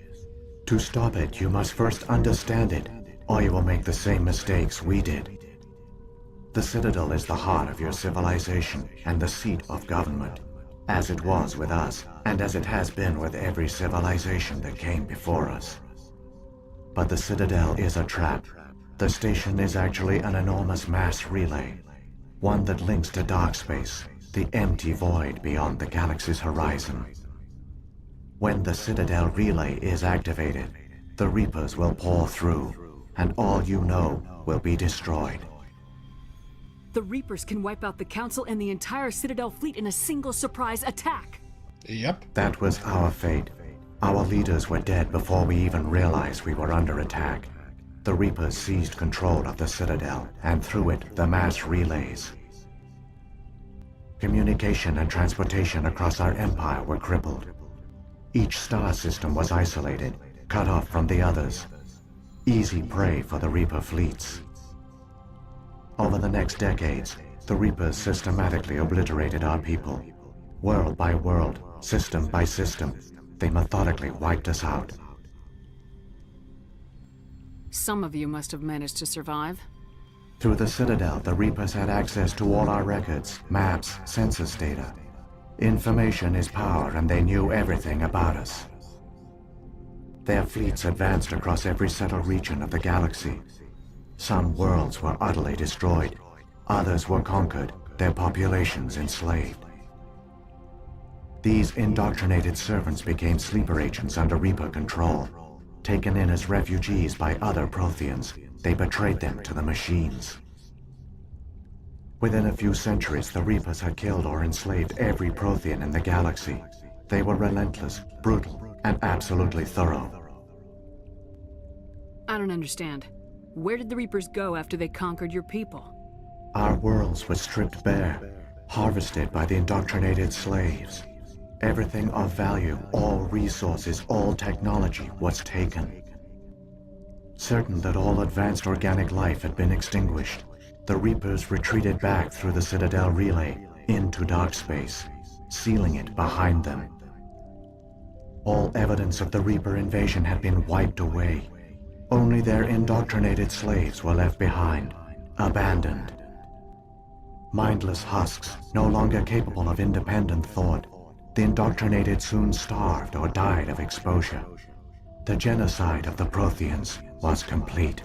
To stop it, you must first understand it, or you will make the same mistakes we did. The Citadel is the heart of your civilization and the seat of government, as it was with us, and as it has been with every civilization that came before us. But the Citadel is a trap. The station is actually an enormous mass relay, one that links to dark space, the empty void beyond the galaxy's horizon. When the Citadel relay is activated, the Reapers will pour through, and all you know will be destroyed. The Reapers can wipe out the Council and the entire Citadel fleet in a single surprise attack. Yep. That was our fate. Our leaders were dead before we even realized we were under attack. The Reapers seized control of the Citadel, and through it, the mass relays. Communication and transportation across our empire were crippled. Each star system was isolated, cut off from the others. Easy prey for the Reaper fleets. Over the next decades, the Reapers systematically obliterated our people. World by world, system by system, they methodically wiped us out. Some of you must have managed to survive. Through the Citadel, the Reapers had access to all our records, maps, census data. Information is power, and they knew everything about us. Their fleets advanced across every settled region of the galaxy. Some worlds were utterly destroyed. Others were conquered, their populations enslaved. These indoctrinated servants became sleeper agents under Reaper control. Taken in as refugees by other Protheans, they betrayed them to the machines. Within a few centuries, the Reapers had killed or enslaved every Prothean in the galaxy. They were relentless, brutal, and absolutely thorough. I don't understand. Where did the Reapers go after they conquered your people? Our worlds were stripped bare, harvested by the indoctrinated slaves. Everything of value, all resources, all technology was taken. Certain that all advanced organic life had been extinguished, the Reapers retreated back through the Citadel relay into dark space, sealing it behind them. All evidence of the Reaper invasion had been wiped away. Only their indoctrinated slaves were left behind, abandoned. Mindless husks, no longer capable of independent thought, the indoctrinated soon starved or died of exposure. The genocide of the Protheans was complete.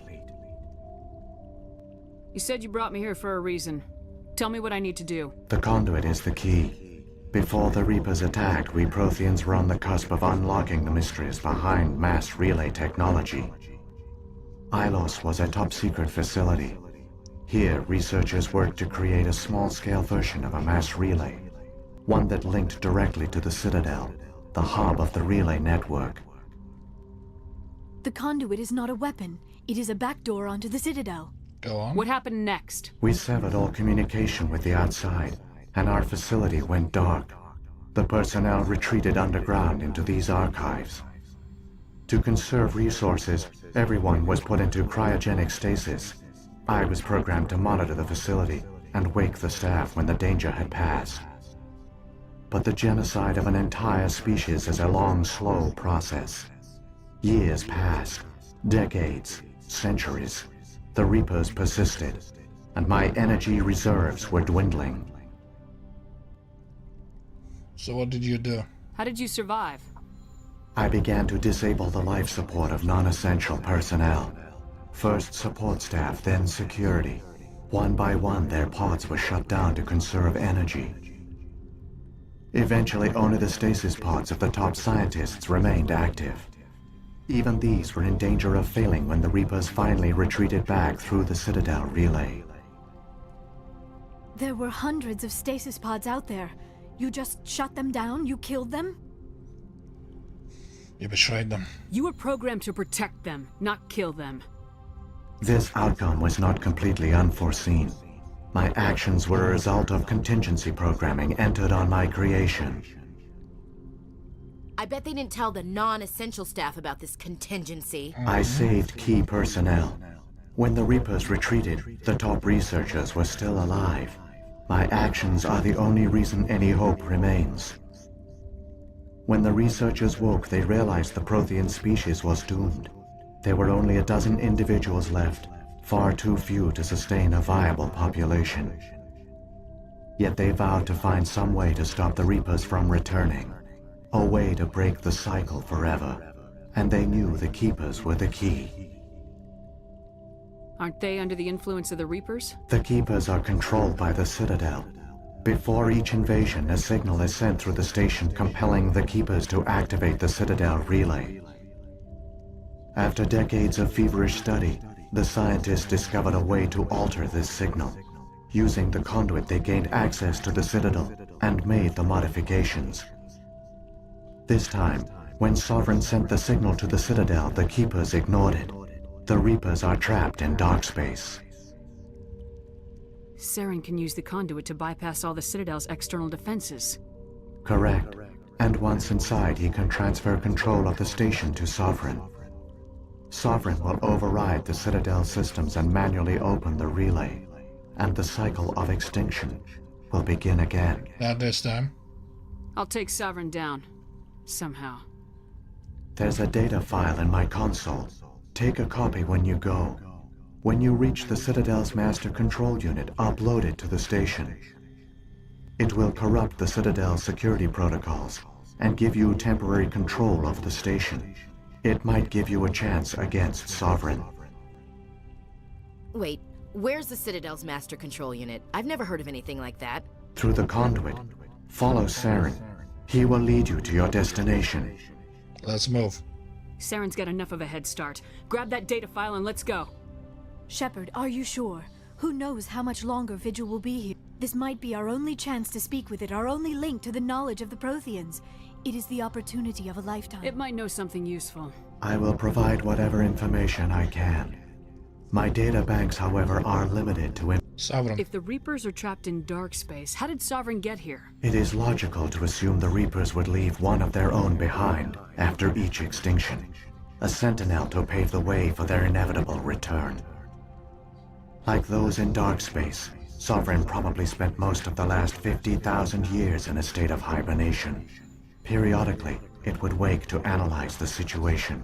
You said you brought me here for a reason. Tell me what I need to do. The conduit is the key. Before the Reapers attacked, we Protheans were on the cusp of unlocking the mysteries behind mass relay technology. Ilos was a top-secret facility. Here, researchers worked to create a small-scale version of a mass relay, one that linked directly to the Citadel, the hub of the relay network. The conduit is not a weapon. It is a backdoor onto the Citadel. Go on. What happened next? We severed all communication with the outside, and our facility went dark. The personnel retreated underground into these archives. To conserve resources, everyone was put into cryogenic stasis. I was programmed to monitor the facility and wake the staff when the danger had passed. But the genocide of an entire species is a long, slow process. Years passed, decades, centuries. The Reapers persisted, and my energy reserves were dwindling. So what did you do? How did you survive? I began to disable the life support of non-essential personnel. First support staff, then security. One by one, their pods were shut down to conserve energy. Eventually, only the stasis pods of the top scientists remained active. Even these were in danger of failing when the Reapers finally retreated back through the Citadel relay. There were hundreds of stasis pods out there. You just shut them down? You killed them? You betrayed them. You were programmed to protect them, not kill them. This outcome was not completely unforeseen. My actions were a result of contingency programming entered on my creation. I bet they didn't tell the non-essential staff about this contingency. I saved key personnel. When the Reapers retreated, the top researchers were still alive. My actions are the only reason any hope remains. When the researchers woke, they realized the Prothean species was doomed. There were only a dozen individuals left, far too few to sustain a viable population. Yet they vowed to find some way to stop the Reapers from returning. A way to break the cycle forever. And they knew the Keepers were the key. Aren't they under the influence of the Reapers? The Keepers are controlled by the Citadel. Before each invasion, a signal is sent through the station compelling the Keepers to activate the Citadel relay. After decades of feverish study, the scientists discovered a way to alter this signal. Using the conduit, they gained access to the Citadel and made the modifications. This time, when Sovereign sent the signal to the Citadel, the Keepers ignored it. The Reapers are trapped in dark space. Saren can use the conduit to bypass all the Citadel's external defenses. Correct. And once inside, he can transfer control of the station to Sovereign. Sovereign will override the Citadel systems and manually open the relay. And the cycle of extinction will begin again. Not this time. I'll take Sovereign down. Somehow. There's a data file in my console. Take a copy when you go. When you reach the Citadel's master control unit, upload it to the station. It will corrupt the Citadel's security protocols and give you temporary control of the station. It might give you a chance against Sovereign. Wait, where's the Citadel's master control unit? I've never heard of anything like that. Through the conduit. Follow Saren. He will lead you to your destination. Let's move. Saren's got enough of a head start. Grab that data file and let's go. Shepard, are you sure? Who knows how much longer Vigil will be here? This might be our only chance to speak with it, our only link to the knowledge of the Protheans. It is the opportunity of a lifetime. It might know something useful. I will provide whatever information I can. My data banks, however, are limited to Sovereign. If the Reapers are trapped in dark space, how did Sovereign get here? It is logical to assume the Reapers would leave one of their own behind after each extinction. a sentinel to pave the way for their inevitable return. Like those in dark space, Sovereign probably spent most of the last 50,000 years in a state of hibernation. Periodically, it would wake to analyze the situation.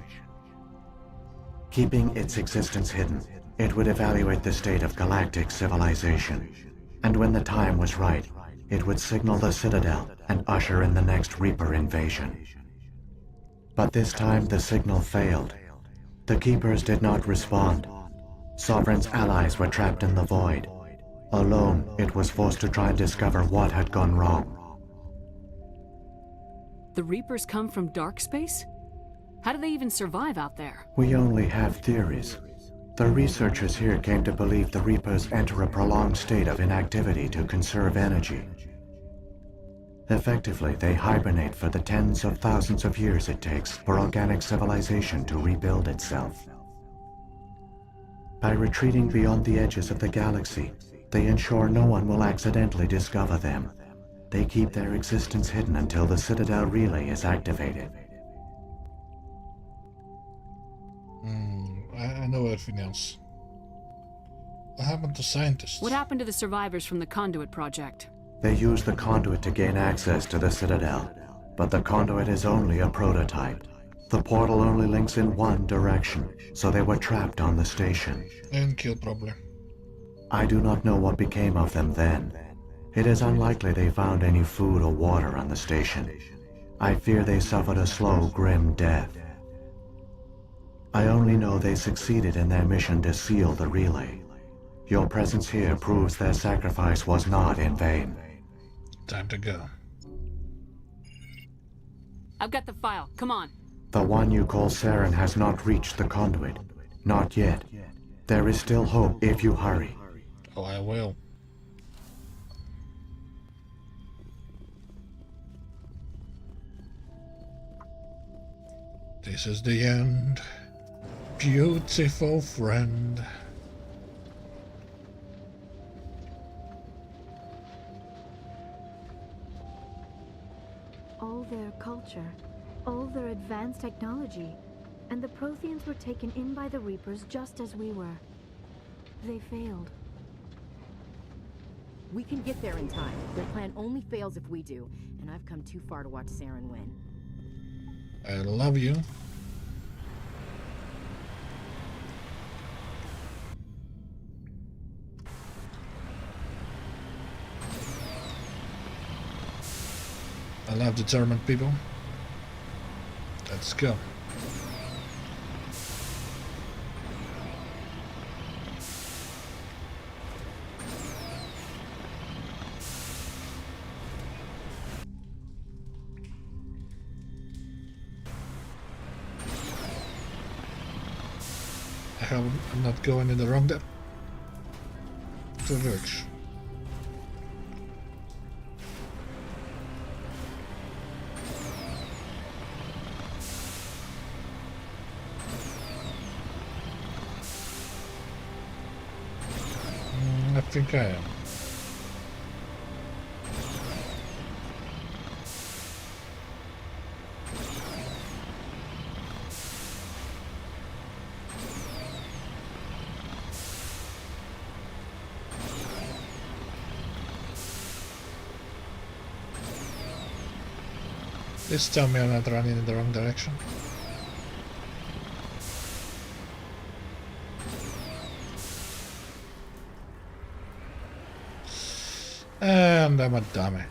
Keeping its existence hidden, it would evaluate the state of galactic civilization. And when the time was right, it would signal the Citadel and usher in the next Reaper invasion. But this time the signal failed. The Keepers did not respond. Sovereign's allies were trapped in the void. Alone, it was forced to try and discover what had gone wrong. The Reapers come from dark space? How do they even survive out there? We only have theories. The researchers here came to believe the Reapers enter a prolonged state of inactivity to conserve energy. Effectively, they hibernate for the tens of thousands of years it takes for organic civilization to rebuild itself. By retreating beyond the edges of the galaxy, they ensure no one will accidentally discover them. They keep their existence hidden until the Citadel relay is activated. I know everything else. What happened to scientists? What happened to the survivors from the Conduit project? They use the conduit to gain access to the Citadel, but the conduit is only a prototype. The portal only links in one direction, so they were trapped on the station. And killed, probably. I do not know what became of them then. It is unlikely they found any food or water on the station. I fear they suffered a slow, grim death. I only know they succeeded in their mission to seal the relay. Your presence here proves their sacrifice was not in vain. Time to go. I've got the file. Come on. The one you call Saren has not reached the conduit. Not yet. There is still hope if you hurry. Oh, I will. This is the end. Beautiful friend. All their culture, all their advanced technology, and the Protheans were taken in by the Reapers just as we were. They failed. We can get there in time. Their plan only fails if we do, and I've come too far to watch Saren win. I love you. I love determined people. Let's go. I hope I'm not going in the wrong direction. I think I am. Please tell me I'm not running in the wrong direction. And I'm a dummy.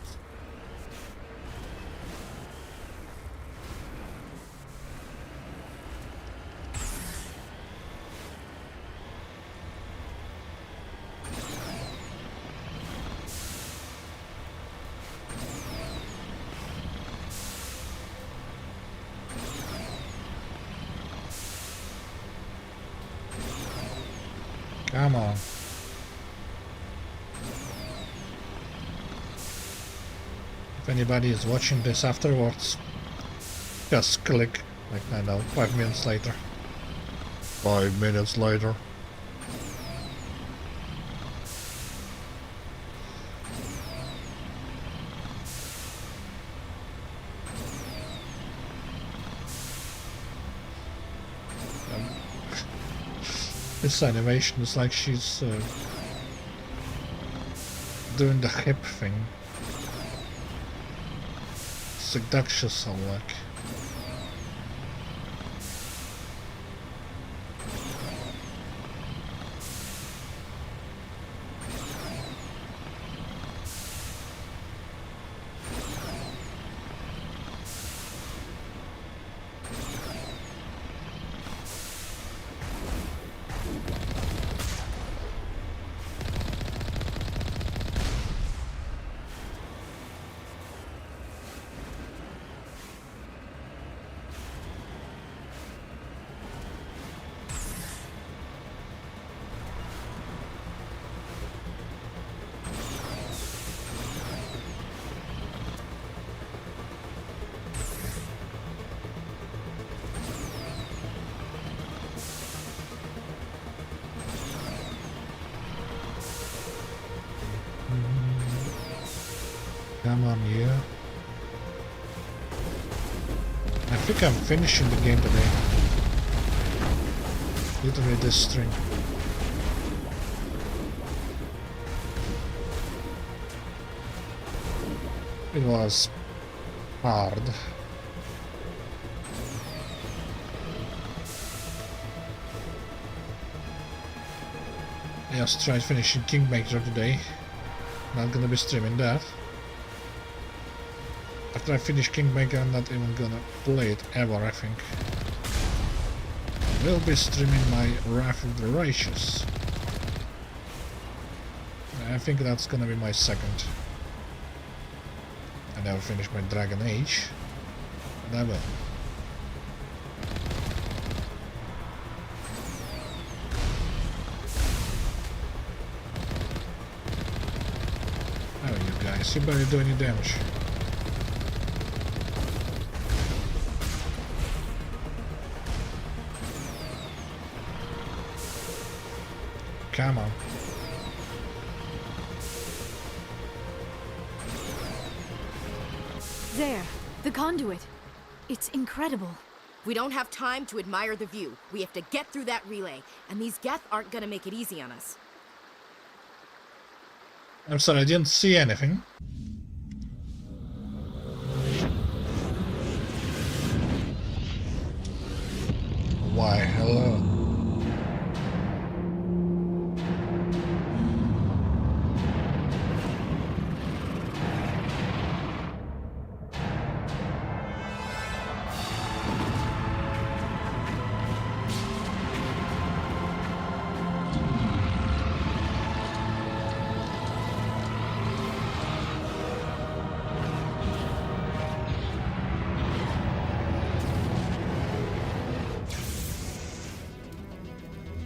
Come on. If anybody is watching this afterwards, just click, like, I know, 5 minutes later. 5 minutes later. This animation is like she's doing the hip thing. Seductious, like. Come on, you. I think I'm finishing the game today. Literally this string. It was hard. I just tried finishing Kingmaker today. Not gonna be streaming that. After I finish Kingmaker, I'm not even gonna play it ever, I think. Will be streaming my Wrath of the Righteous. I think that's gonna be my second. I never finished my Dragon Age, but I will. Oh, you guys, you better do any damage. Come on. There, the conduit. It's incredible. We don't have time to admire the view. We have to get through that relay, and these Geth aren't gonna make it easy on us. I'm sorry, I didn't see anything. Why, hello.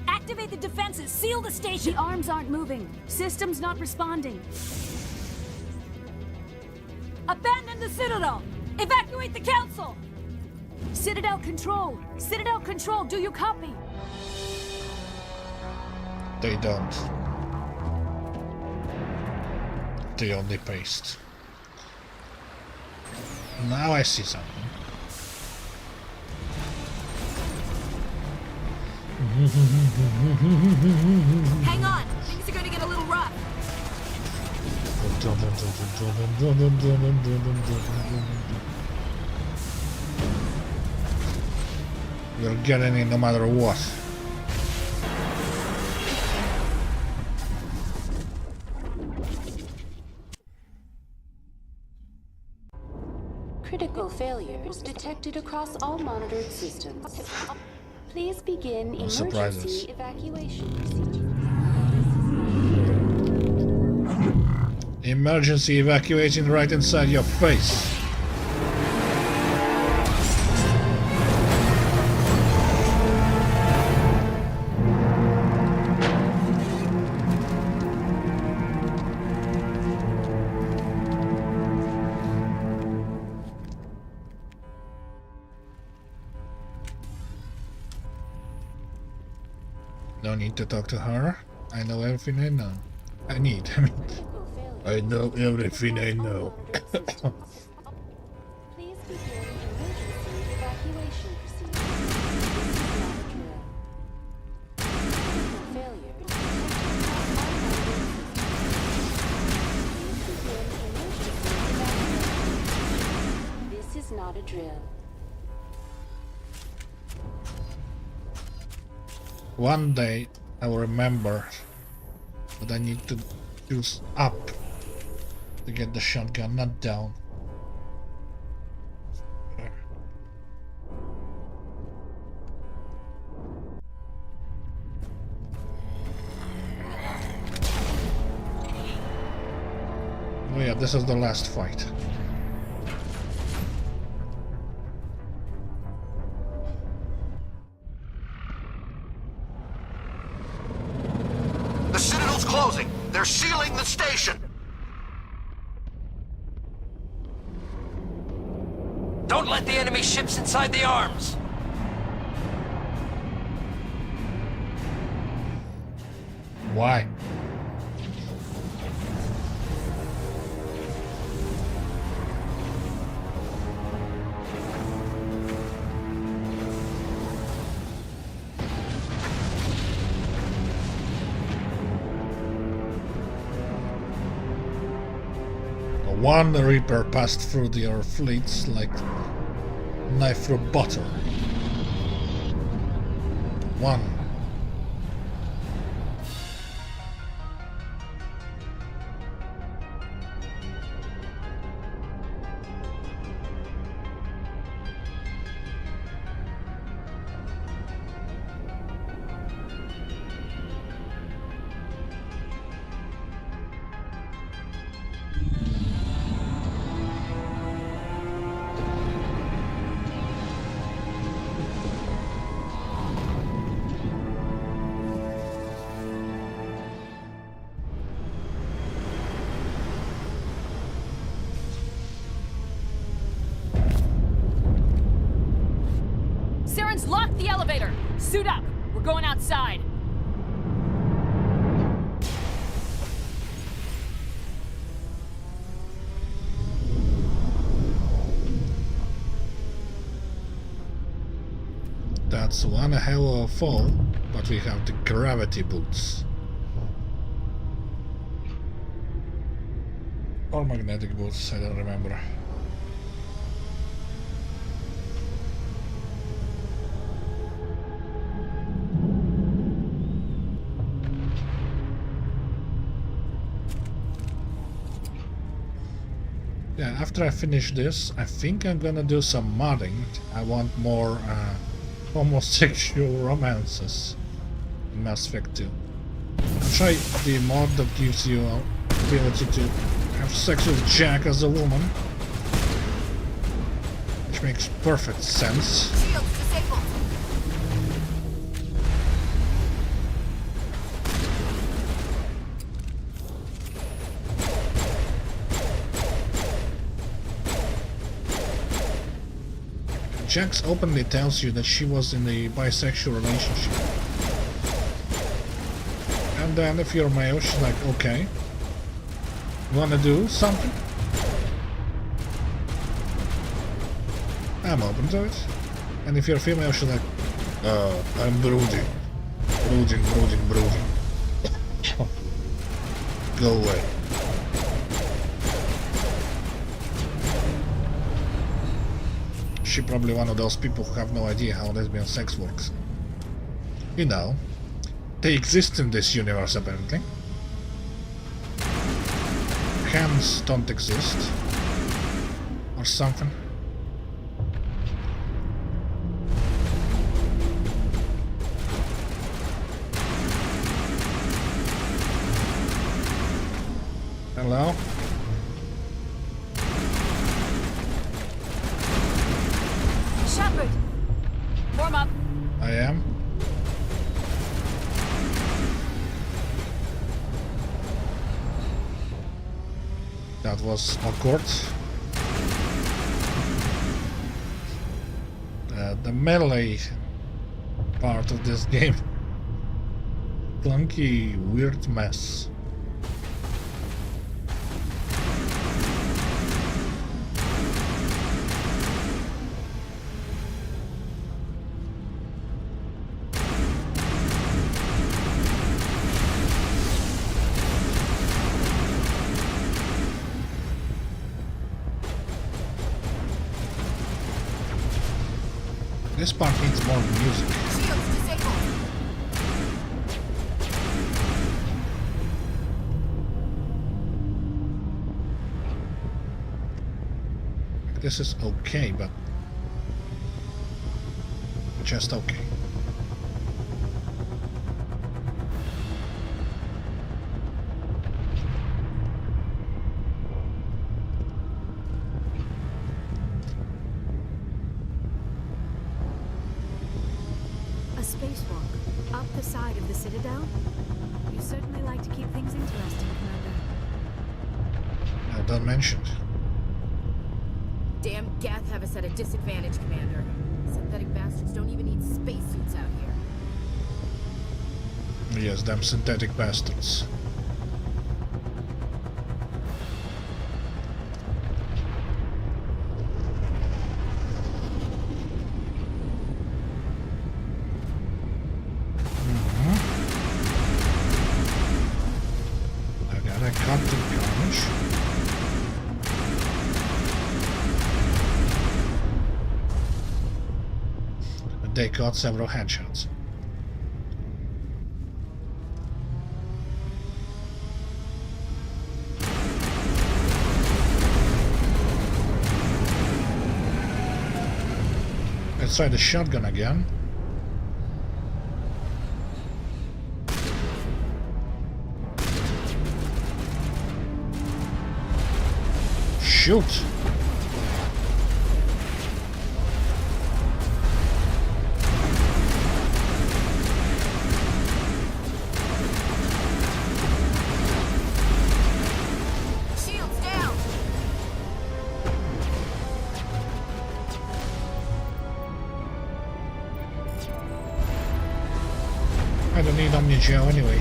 Activate the defenses! Seal the station! The arms aren't moving. System's not responding. Abandon the Citadel! Evacuate the Council! Citadel Control! Citadel Control, do you copy? They don't. They only paste. Now I see something. Hang on! Things are gonna get a little rough. You're getting it no matter what. Critical failures detected across all monitored systems. Please begin No surprises. emergency evacuation procedures. Emergency evacuation right inside your face. No need to talk to her. I know everything I know. I know everything I know. Please begin emergency evacuation procedures. how to drill. One day I will remember that I need to choose up to get the shotgun, not down. Oh yeah, this is the last fight. The Citadel's closing. They're sealing the station. Don't let the enemy ships inside the arms! Why? One Reaper passed through their fleets like knife through butter. One. Saren's locked the elevator! Suit up! We're going outside! That's one hell of a fall, but we have the gravity boots. Or magnetic boots, I don't remember. Yeah, after I finish this, I think I'm gonna do some modding. I want more homosexual romances in Mass Effect 2. I'll try the mod that gives you the ability to have sex with Jack as a woman, which makes perfect sense. Shields disabled! Jax openly tells you that she was in a bisexual relationship. And then if you're male, she's like, okay, wanna do something? I'm open to it. And if you're female, she's like, I'm brooding. Brooding. Go away. She probably one of those people who have no idea how lesbian sex works. You know, they exist in this universe apparently. Hands don't exist. Or something. Hello? Shepard! Warm up! I am. That was awkward. The melee part of this game. Clunky, weird mess. This part needs more music. Shields disabled. This is okay, but just okay. A spacewalk up the side of the Citadel? You certainly like to keep things interesting, Commander. Now, don't mention it. Damn Gath have us at a disadvantage, Commander. Synthetic bastards don't even need spacesuits out here. Yes, them synthetic bastards. I got a Captain Carnage. They got several headshots. Let's try the shotgun again. Shoot! Shields down! I don't need Omni-Gel anyway.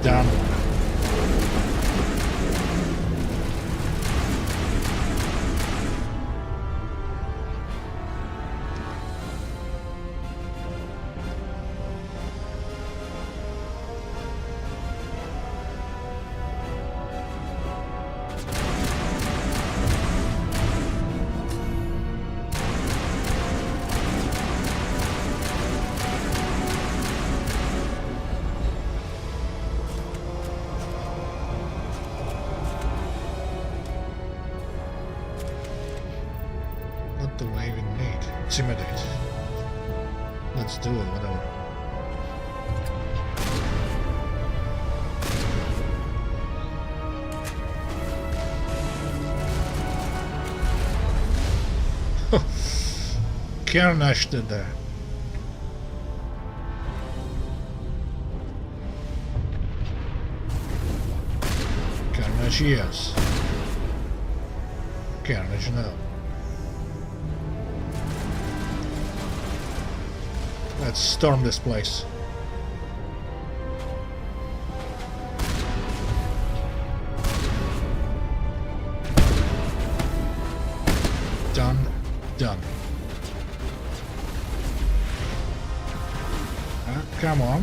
Done. What do I even need? Intimidate. Let's do it, whatever. Carnage did that. Carnage, yes. Carnage, no. Let's storm this place. Done. Done. Come on.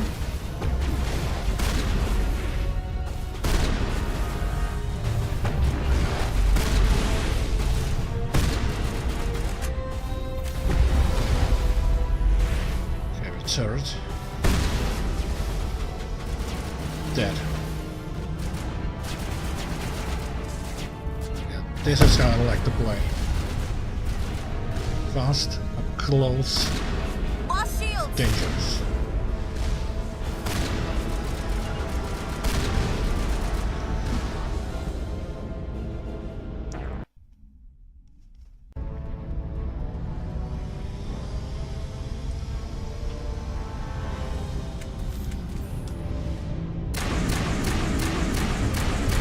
Heavy turret. Dead. Yeah, this is how I like to play. Fast, up close, Lost shields! dangerous.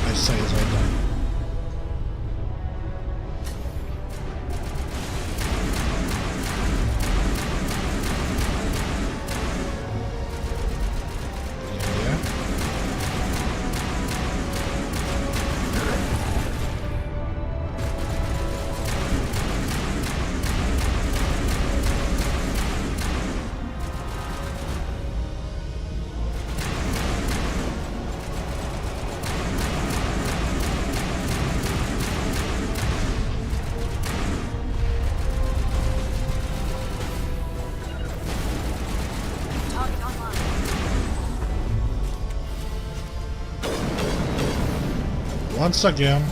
I say as I die. Once again,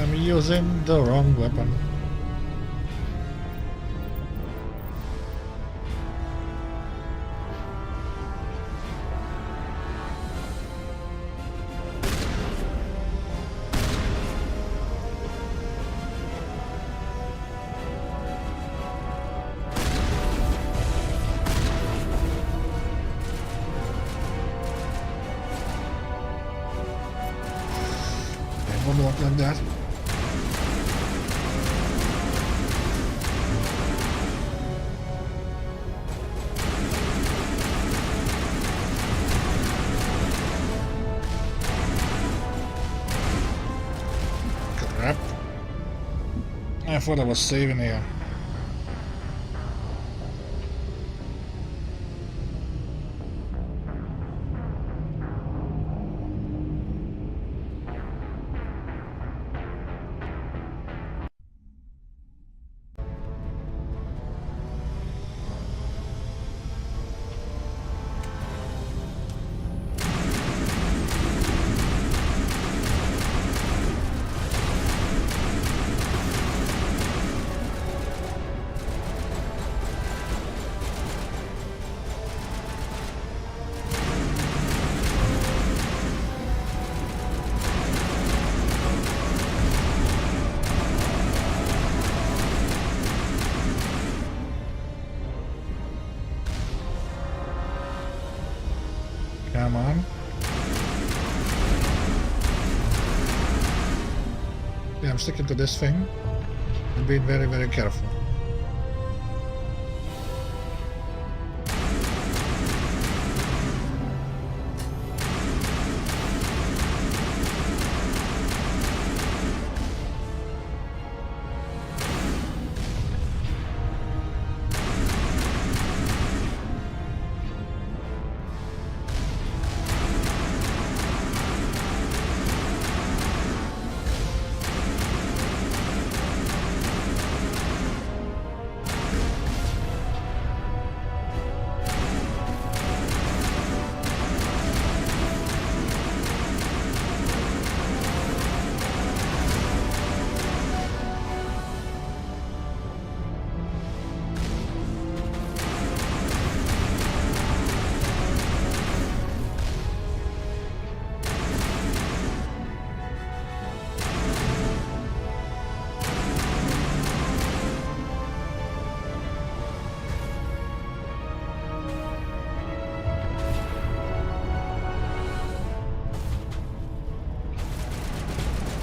I'm using the wrong weapon. One more like that. Crap. I thought I was saving here. Come on. Yeah, I'm sticking to this thing and being very, very careful.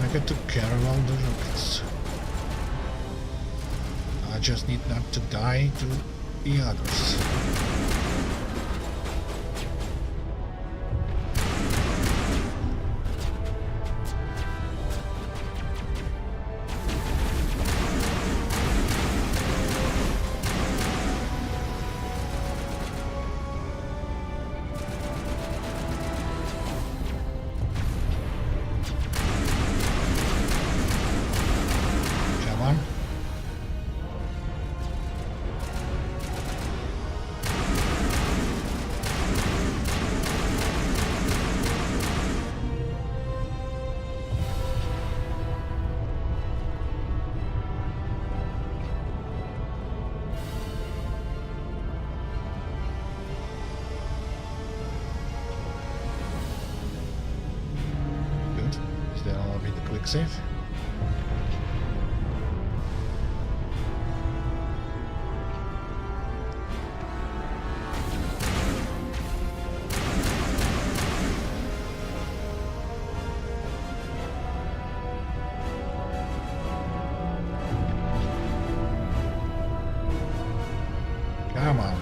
I get to carry all the rockets. I just need not to die to the others. Quick save. Come on.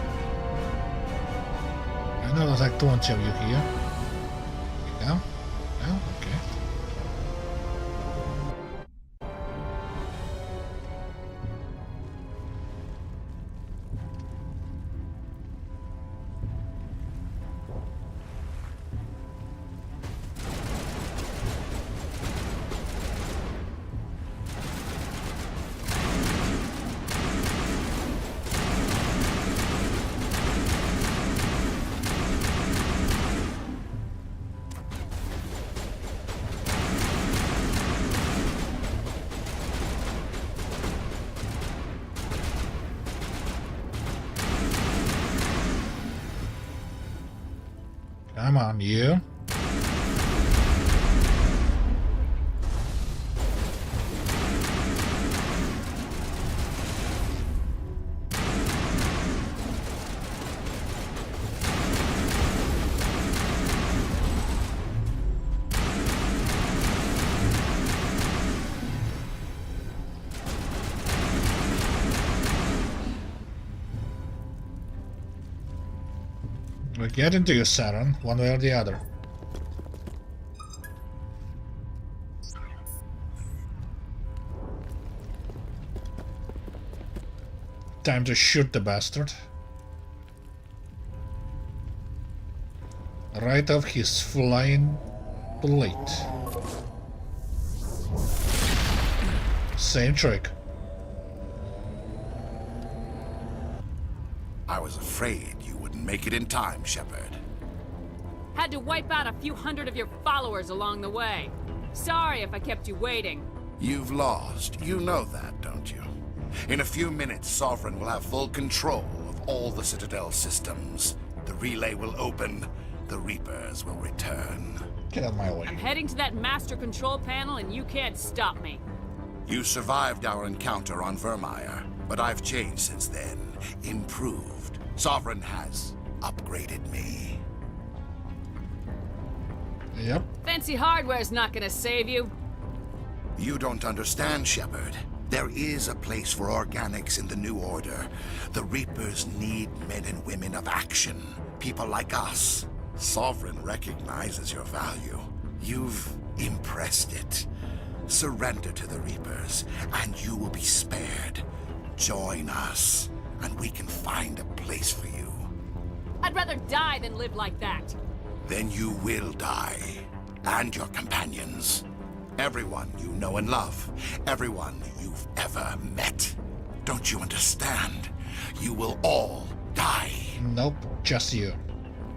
I know that I don't show you here. You go? No? Okay. Come on, you. We get into your Saturn, one way or the other. Time to shoot the bastard. Right off his flying plate. Same trick. I was afraid you wouldn't make it in time, Shepard. Had to wipe out a few hundred of your followers along the way. Sorry if I kept you waiting. You've lost. You know that, don't you? In a few minutes, Sovereign will have full control of all the Citadel systems. The relay will open. The Reapers will return. Get out of my way. I'm heading to that master control panel and you can't stop me. You survived our encounter on Vermeer, but I've changed since then. Improved. Sovereign has upgraded me. Yep. Fancy hardware's not gonna save you. You don't understand, Shepard. There is a place for organics in the New Order. The Reapers need men and women of action. People like us. Sovereign recognizes your value. You've impressed it. Surrender to the Reapers, and you will be spared. Join us, and we can find a place for you. I'd rather die than live like that. Then you will die, and your companions. Everyone you know and love. Everyone you've ever met. Don't you understand? You will all die. Nope, just you.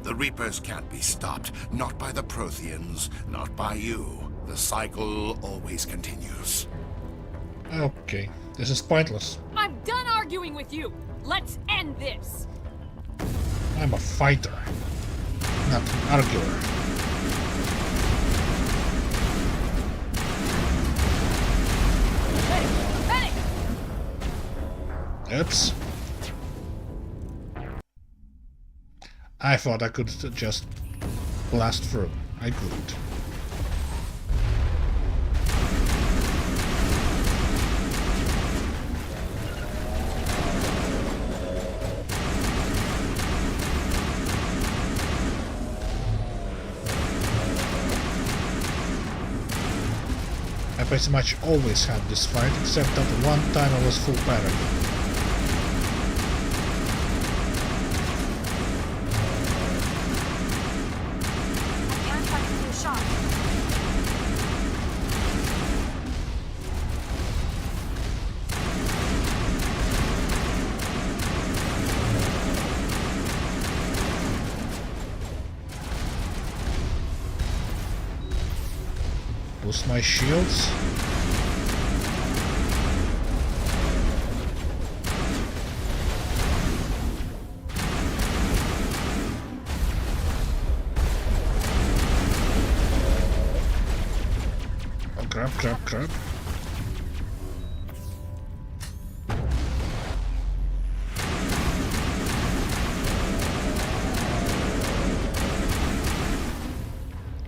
The Reapers can't be stopped. Not by the Protheans, not by you. The cycle always continues. Okay, this is pointless. I'm done arguing with you. Let's end this. I'm a fighter, not an arguer. Oops. I thought I could just blast through. I couldn't. I pretty much always had this fight, except that one time I was full paragon. Boost my shields. Oh, grab.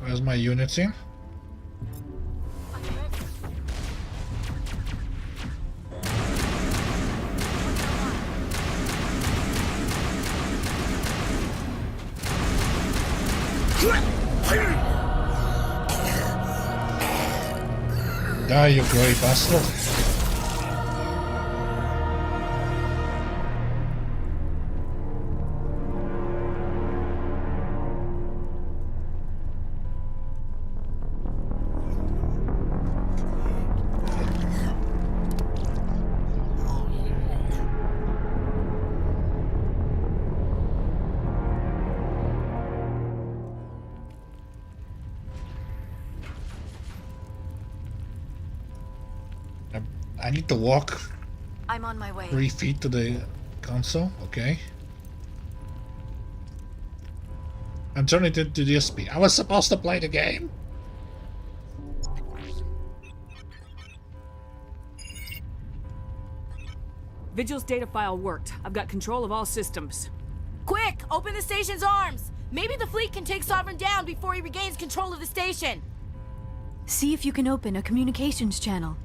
Where's my unity? Die, you grey bastard. I need to walk I'm on my way. 3 feet to the console, okay. and turn it into the SP. I was supposed to play the game. Vigil's data file worked. I've got control of all systems. Quick! Open the station's arms! Maybe the fleet can take Sovereign down before he regains control of the station. See if you can open a communications channel.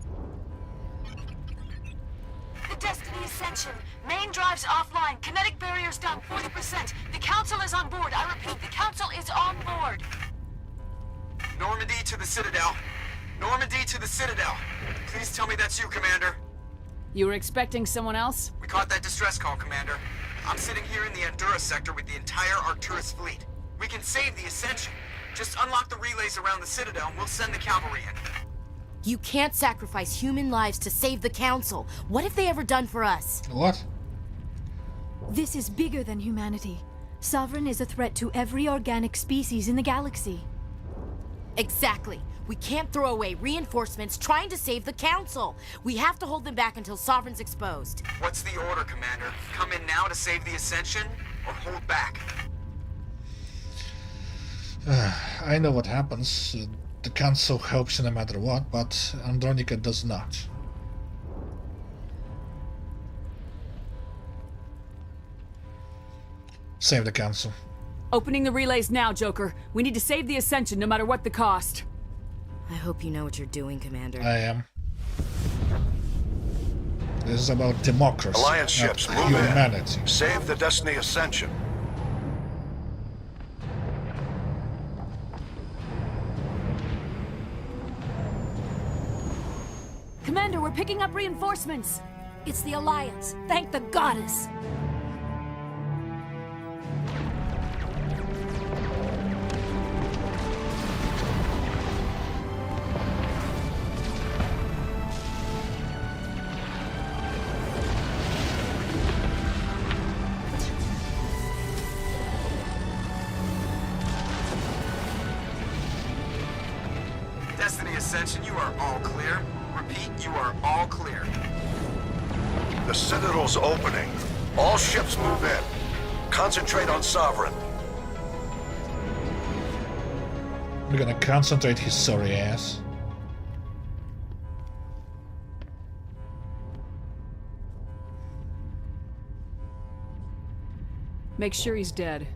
The Destiny Ascension. Main drives offline. Kinetic barriers down 40%. The Council is on board. I repeat, the Council is on board. Normandy to the Citadel. Normandy to the Citadel. Please tell me that's you, Commander. You were expecting someone else? We caught that distress call, Commander. I'm sitting here in the Endura sector with the entire Arcturus fleet. We can save the Ascension. Just unlock the relays around the Citadel and we'll send the cavalry in. You can't sacrifice human lives to save the Council. What have they ever done for us? What? This is bigger than humanity. Sovereign is a threat to every organic species in the galaxy. Exactly. We can't throw away reinforcements trying to save the Council. We have to hold them back until Sovereign's exposed. What's the order, Commander? Come in now to save the Ascension, or hold back? I know what happens. The Council helps no matter what, but Andronica does not. Save the Council. Opening the relays now, Joker. We need to save the Ascension no matter what the cost. I hope you know what you're doing, Commander. I am. This is about democracy, Alliance ships, not move humanity. in. Save the Destiny Ascension. Commander, we're picking up reinforcements. It's the Alliance. Thank the goddess. Destiny Ascension, you are all clear. Repeat, you are all clear. The Citadel's opening. All ships move in. Concentrate on Sovereign. We're gonna concentrate his sorry ass. Make sure he's dead.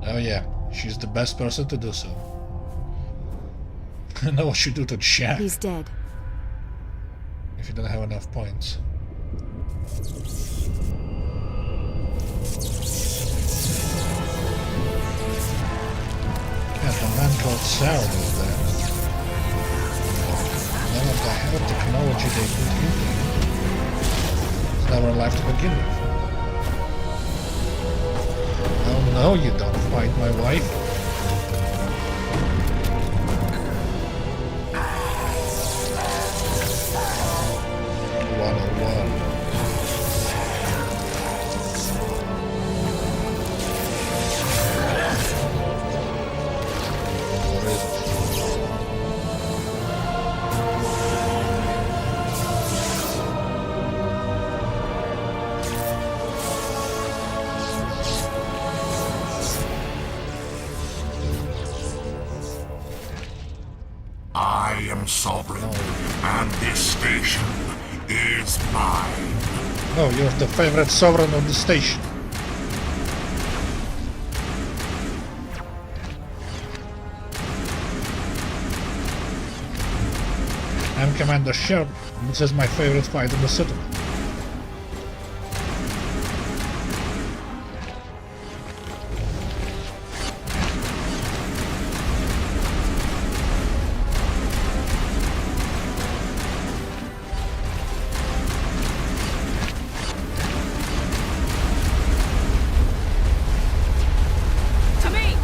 Oh yeah, she's the best person to do so. I know what you do to Jack He's dead. if you don't have enough points. Yeah, the man called Sarah is there. None of the hell technology they put into it. It's never alive to begin with. Oh no, you don't fight my wife. I am sovereign, and this station is mine. Oh, you're the favorite sovereign of the station. I'm Commander Sharp. This is my favorite fight in the Citadel. To me!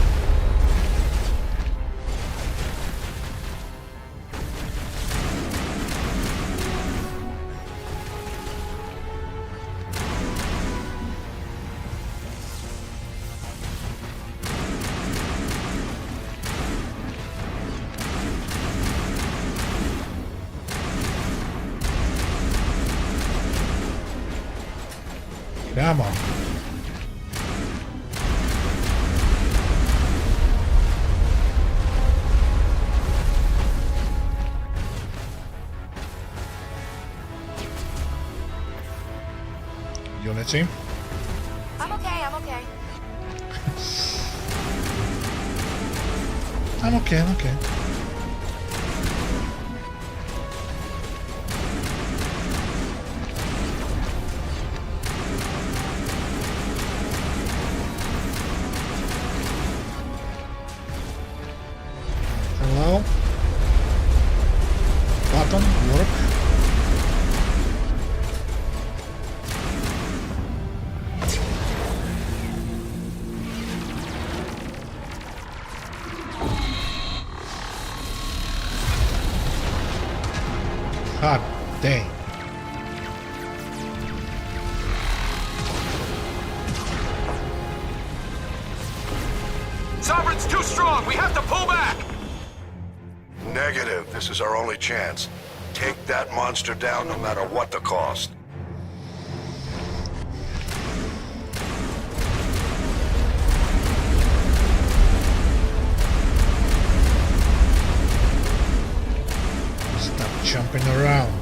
Come on. Unity. I'm okay, I'm okay. I'm okay, I'm okay. Hello? Button, work. God dang. Sovereign's too strong. We have to pull back. Negative. This is our only chance. Take that monster down no matter what the cost. Stop jumping around.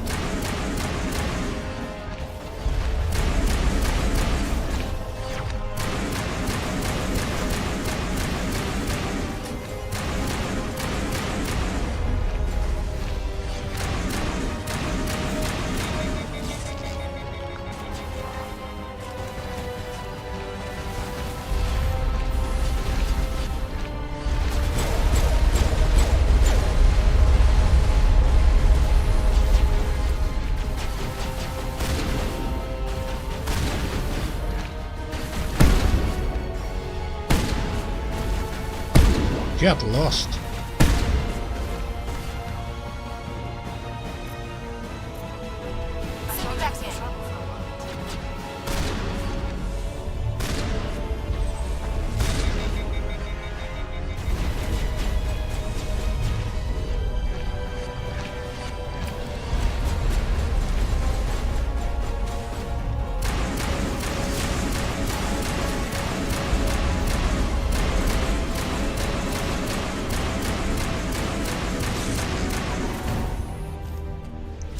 Get lost.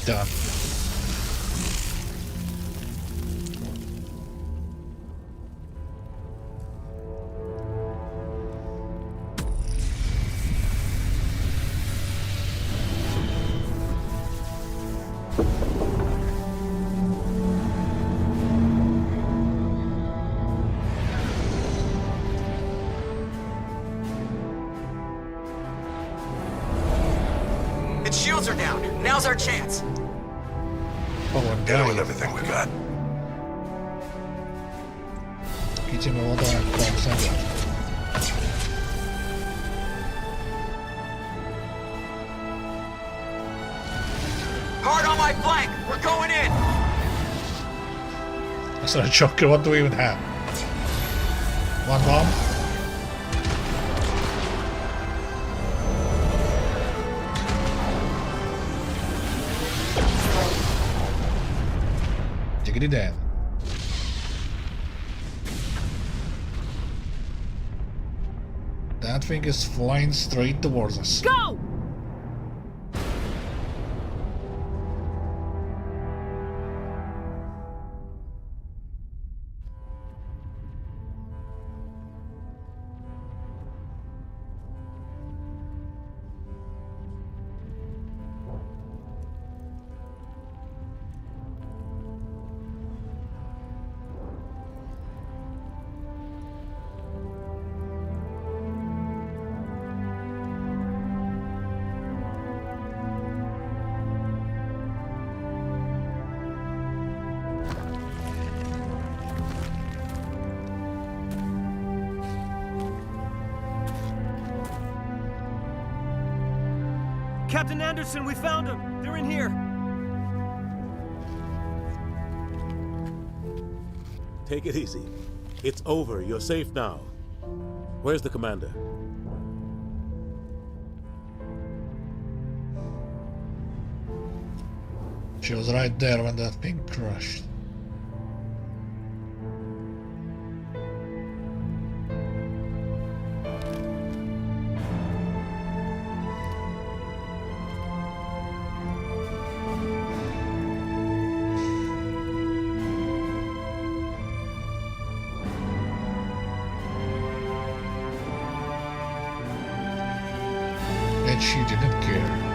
Done. Its shields are down. Now's our chance. Doing everything we got. Idziemy ładować pomysł. Hard on my flank. We're going in. That's not a choker. What do we even have? One bomb? Diggity damn. That thing is flying straight towards us. Go! Captain Anderson, we found them! They're in here! Take it easy. It's over. You're safe now. Where's the commander? She was right there when that thing crashed. that she didn't care.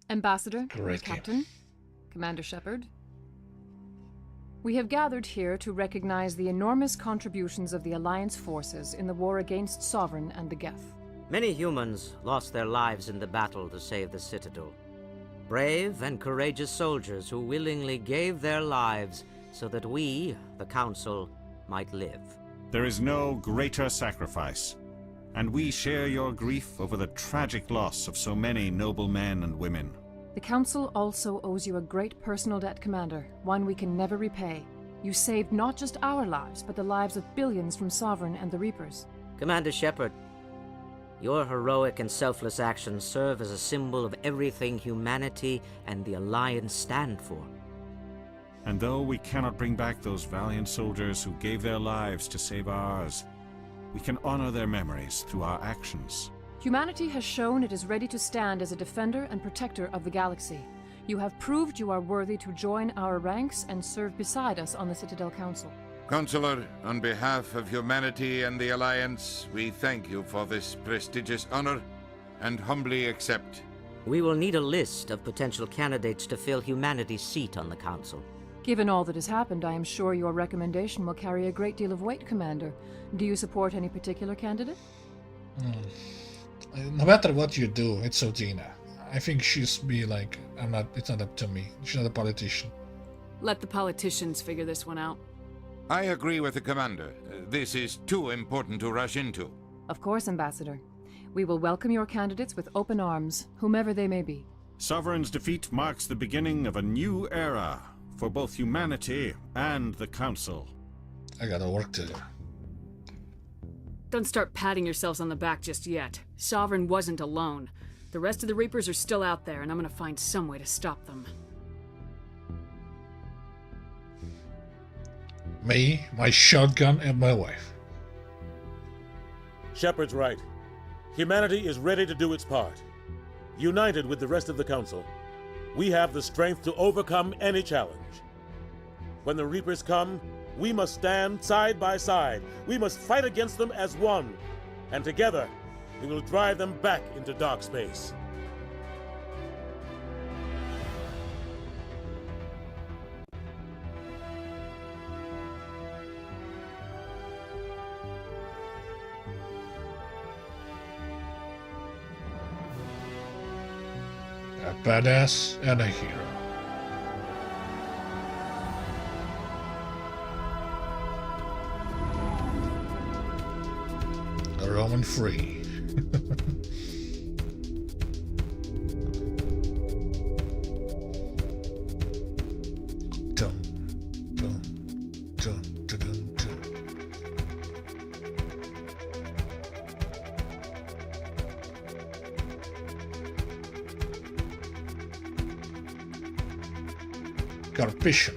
Ambassador, Great game. Captain, Commander Shepard. We have gathered here to recognize the enormous contributions of the Alliance forces in the war against Sovereign and the Geth. Many humans lost their lives in the battle to save the Citadel. Brave and courageous soldiers who willingly gave their lives so that we, the Council, might live. There is no greater sacrifice, and we share your grief over the tragic loss of so many noble men and women. The Council also owes you a great personal debt, Commander, one we can never repay. You saved not just our lives, but the lives of billions from Sovereign and the Reapers. Commander Shepard, your heroic and selfless actions serve as a symbol of everything humanity and the Alliance stand for. And though we cannot bring back those valiant soldiers who gave their lives to save ours, we can honor their memories through our actions. Humanity has shown it is ready to stand as a defender and protector of the galaxy. You have proved you are worthy to join our ranks and serve beside us on the Citadel Council. Counselor, on behalf of humanity and the Alliance, we thank you for this prestigious honor and humbly accept. We will need a list of potential candidates to fill humanity's seat on the Council. Given all that has happened, I am sure your recommendation will carry a great deal of weight, Commander. Do you support any particular candidate? No matter what you do, it's Odina. I think she's be like, it's not up to me. She's not a politician. Let the politicians figure this one out. I agree with the Commander. This is too important to rush into. Of course, Ambassador. We will welcome your candidates with open arms, whomever they may be. Sovereign's defeat marks the beginning of a new era for both humanity and the Council. I got work to do. Don't start patting yourselves on the back just yet. Sovereign wasn't alone. The rest of the Reapers are still out there, and I'm gonna find some way to stop them. Me, my shotgun, and my wife. Shepard's right. Humanity is ready to do its part. United with the rest of the Council, we have the strength to overcome any challenge. When the Reapers come, we must stand side by side. We must fight against them as one. And together, we will drive them back into dark space. A badass and a hero. A Roman free. Dum, dum, dum, dum, dum, dum. Carpation.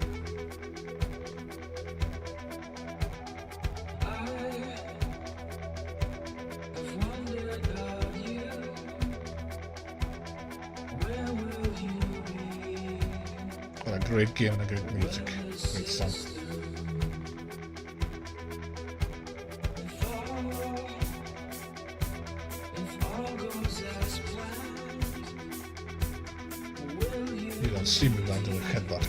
What a great game and a great music. Great song. You don't see me when I do a headbutt.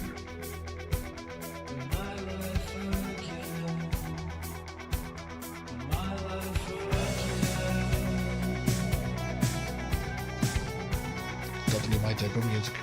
Totally my type of music.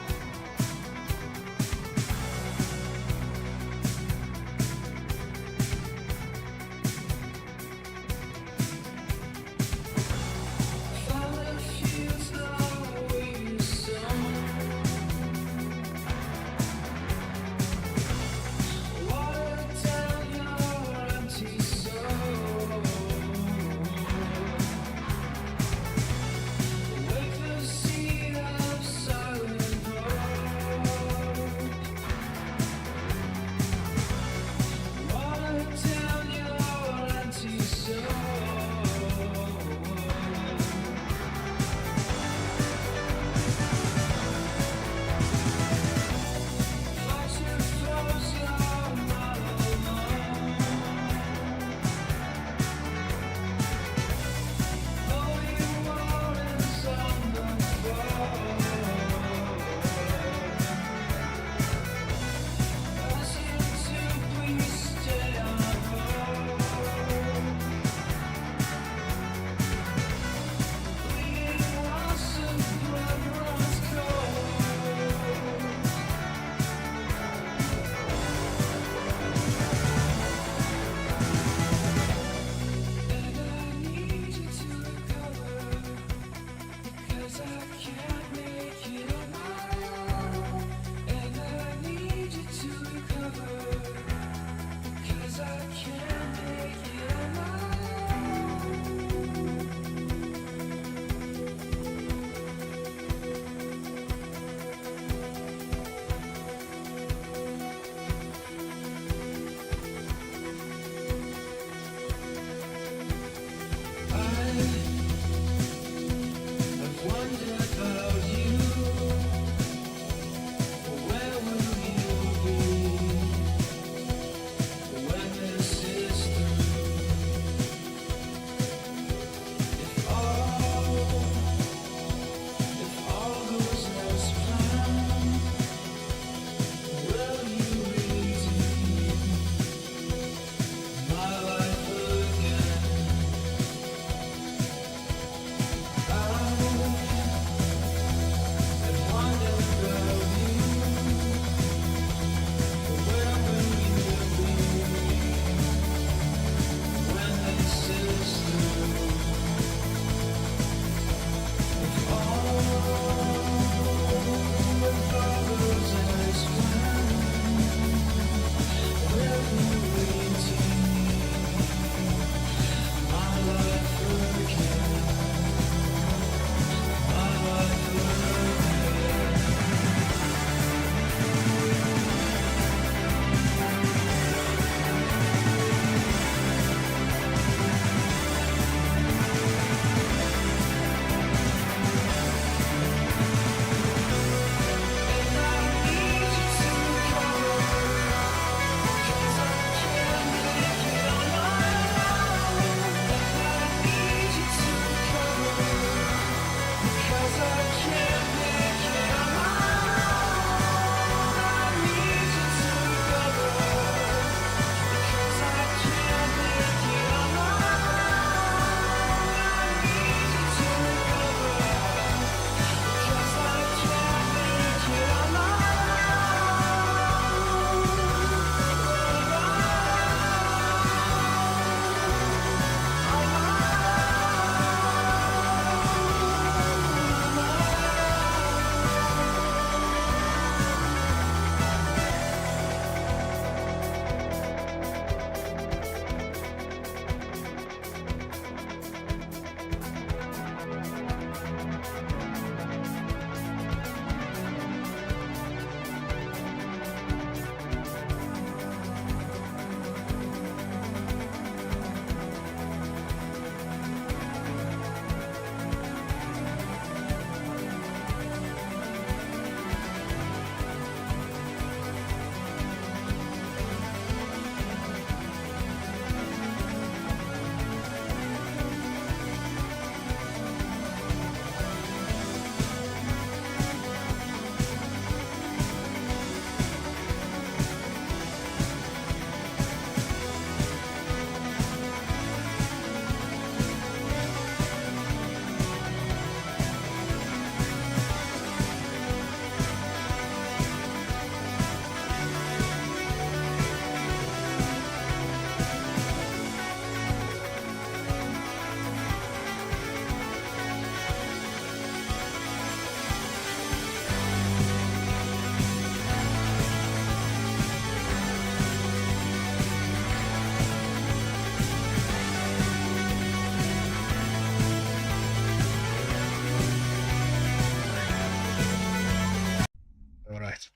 Alright.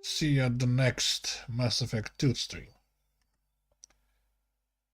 See you at the next Mass Effect 2 stream.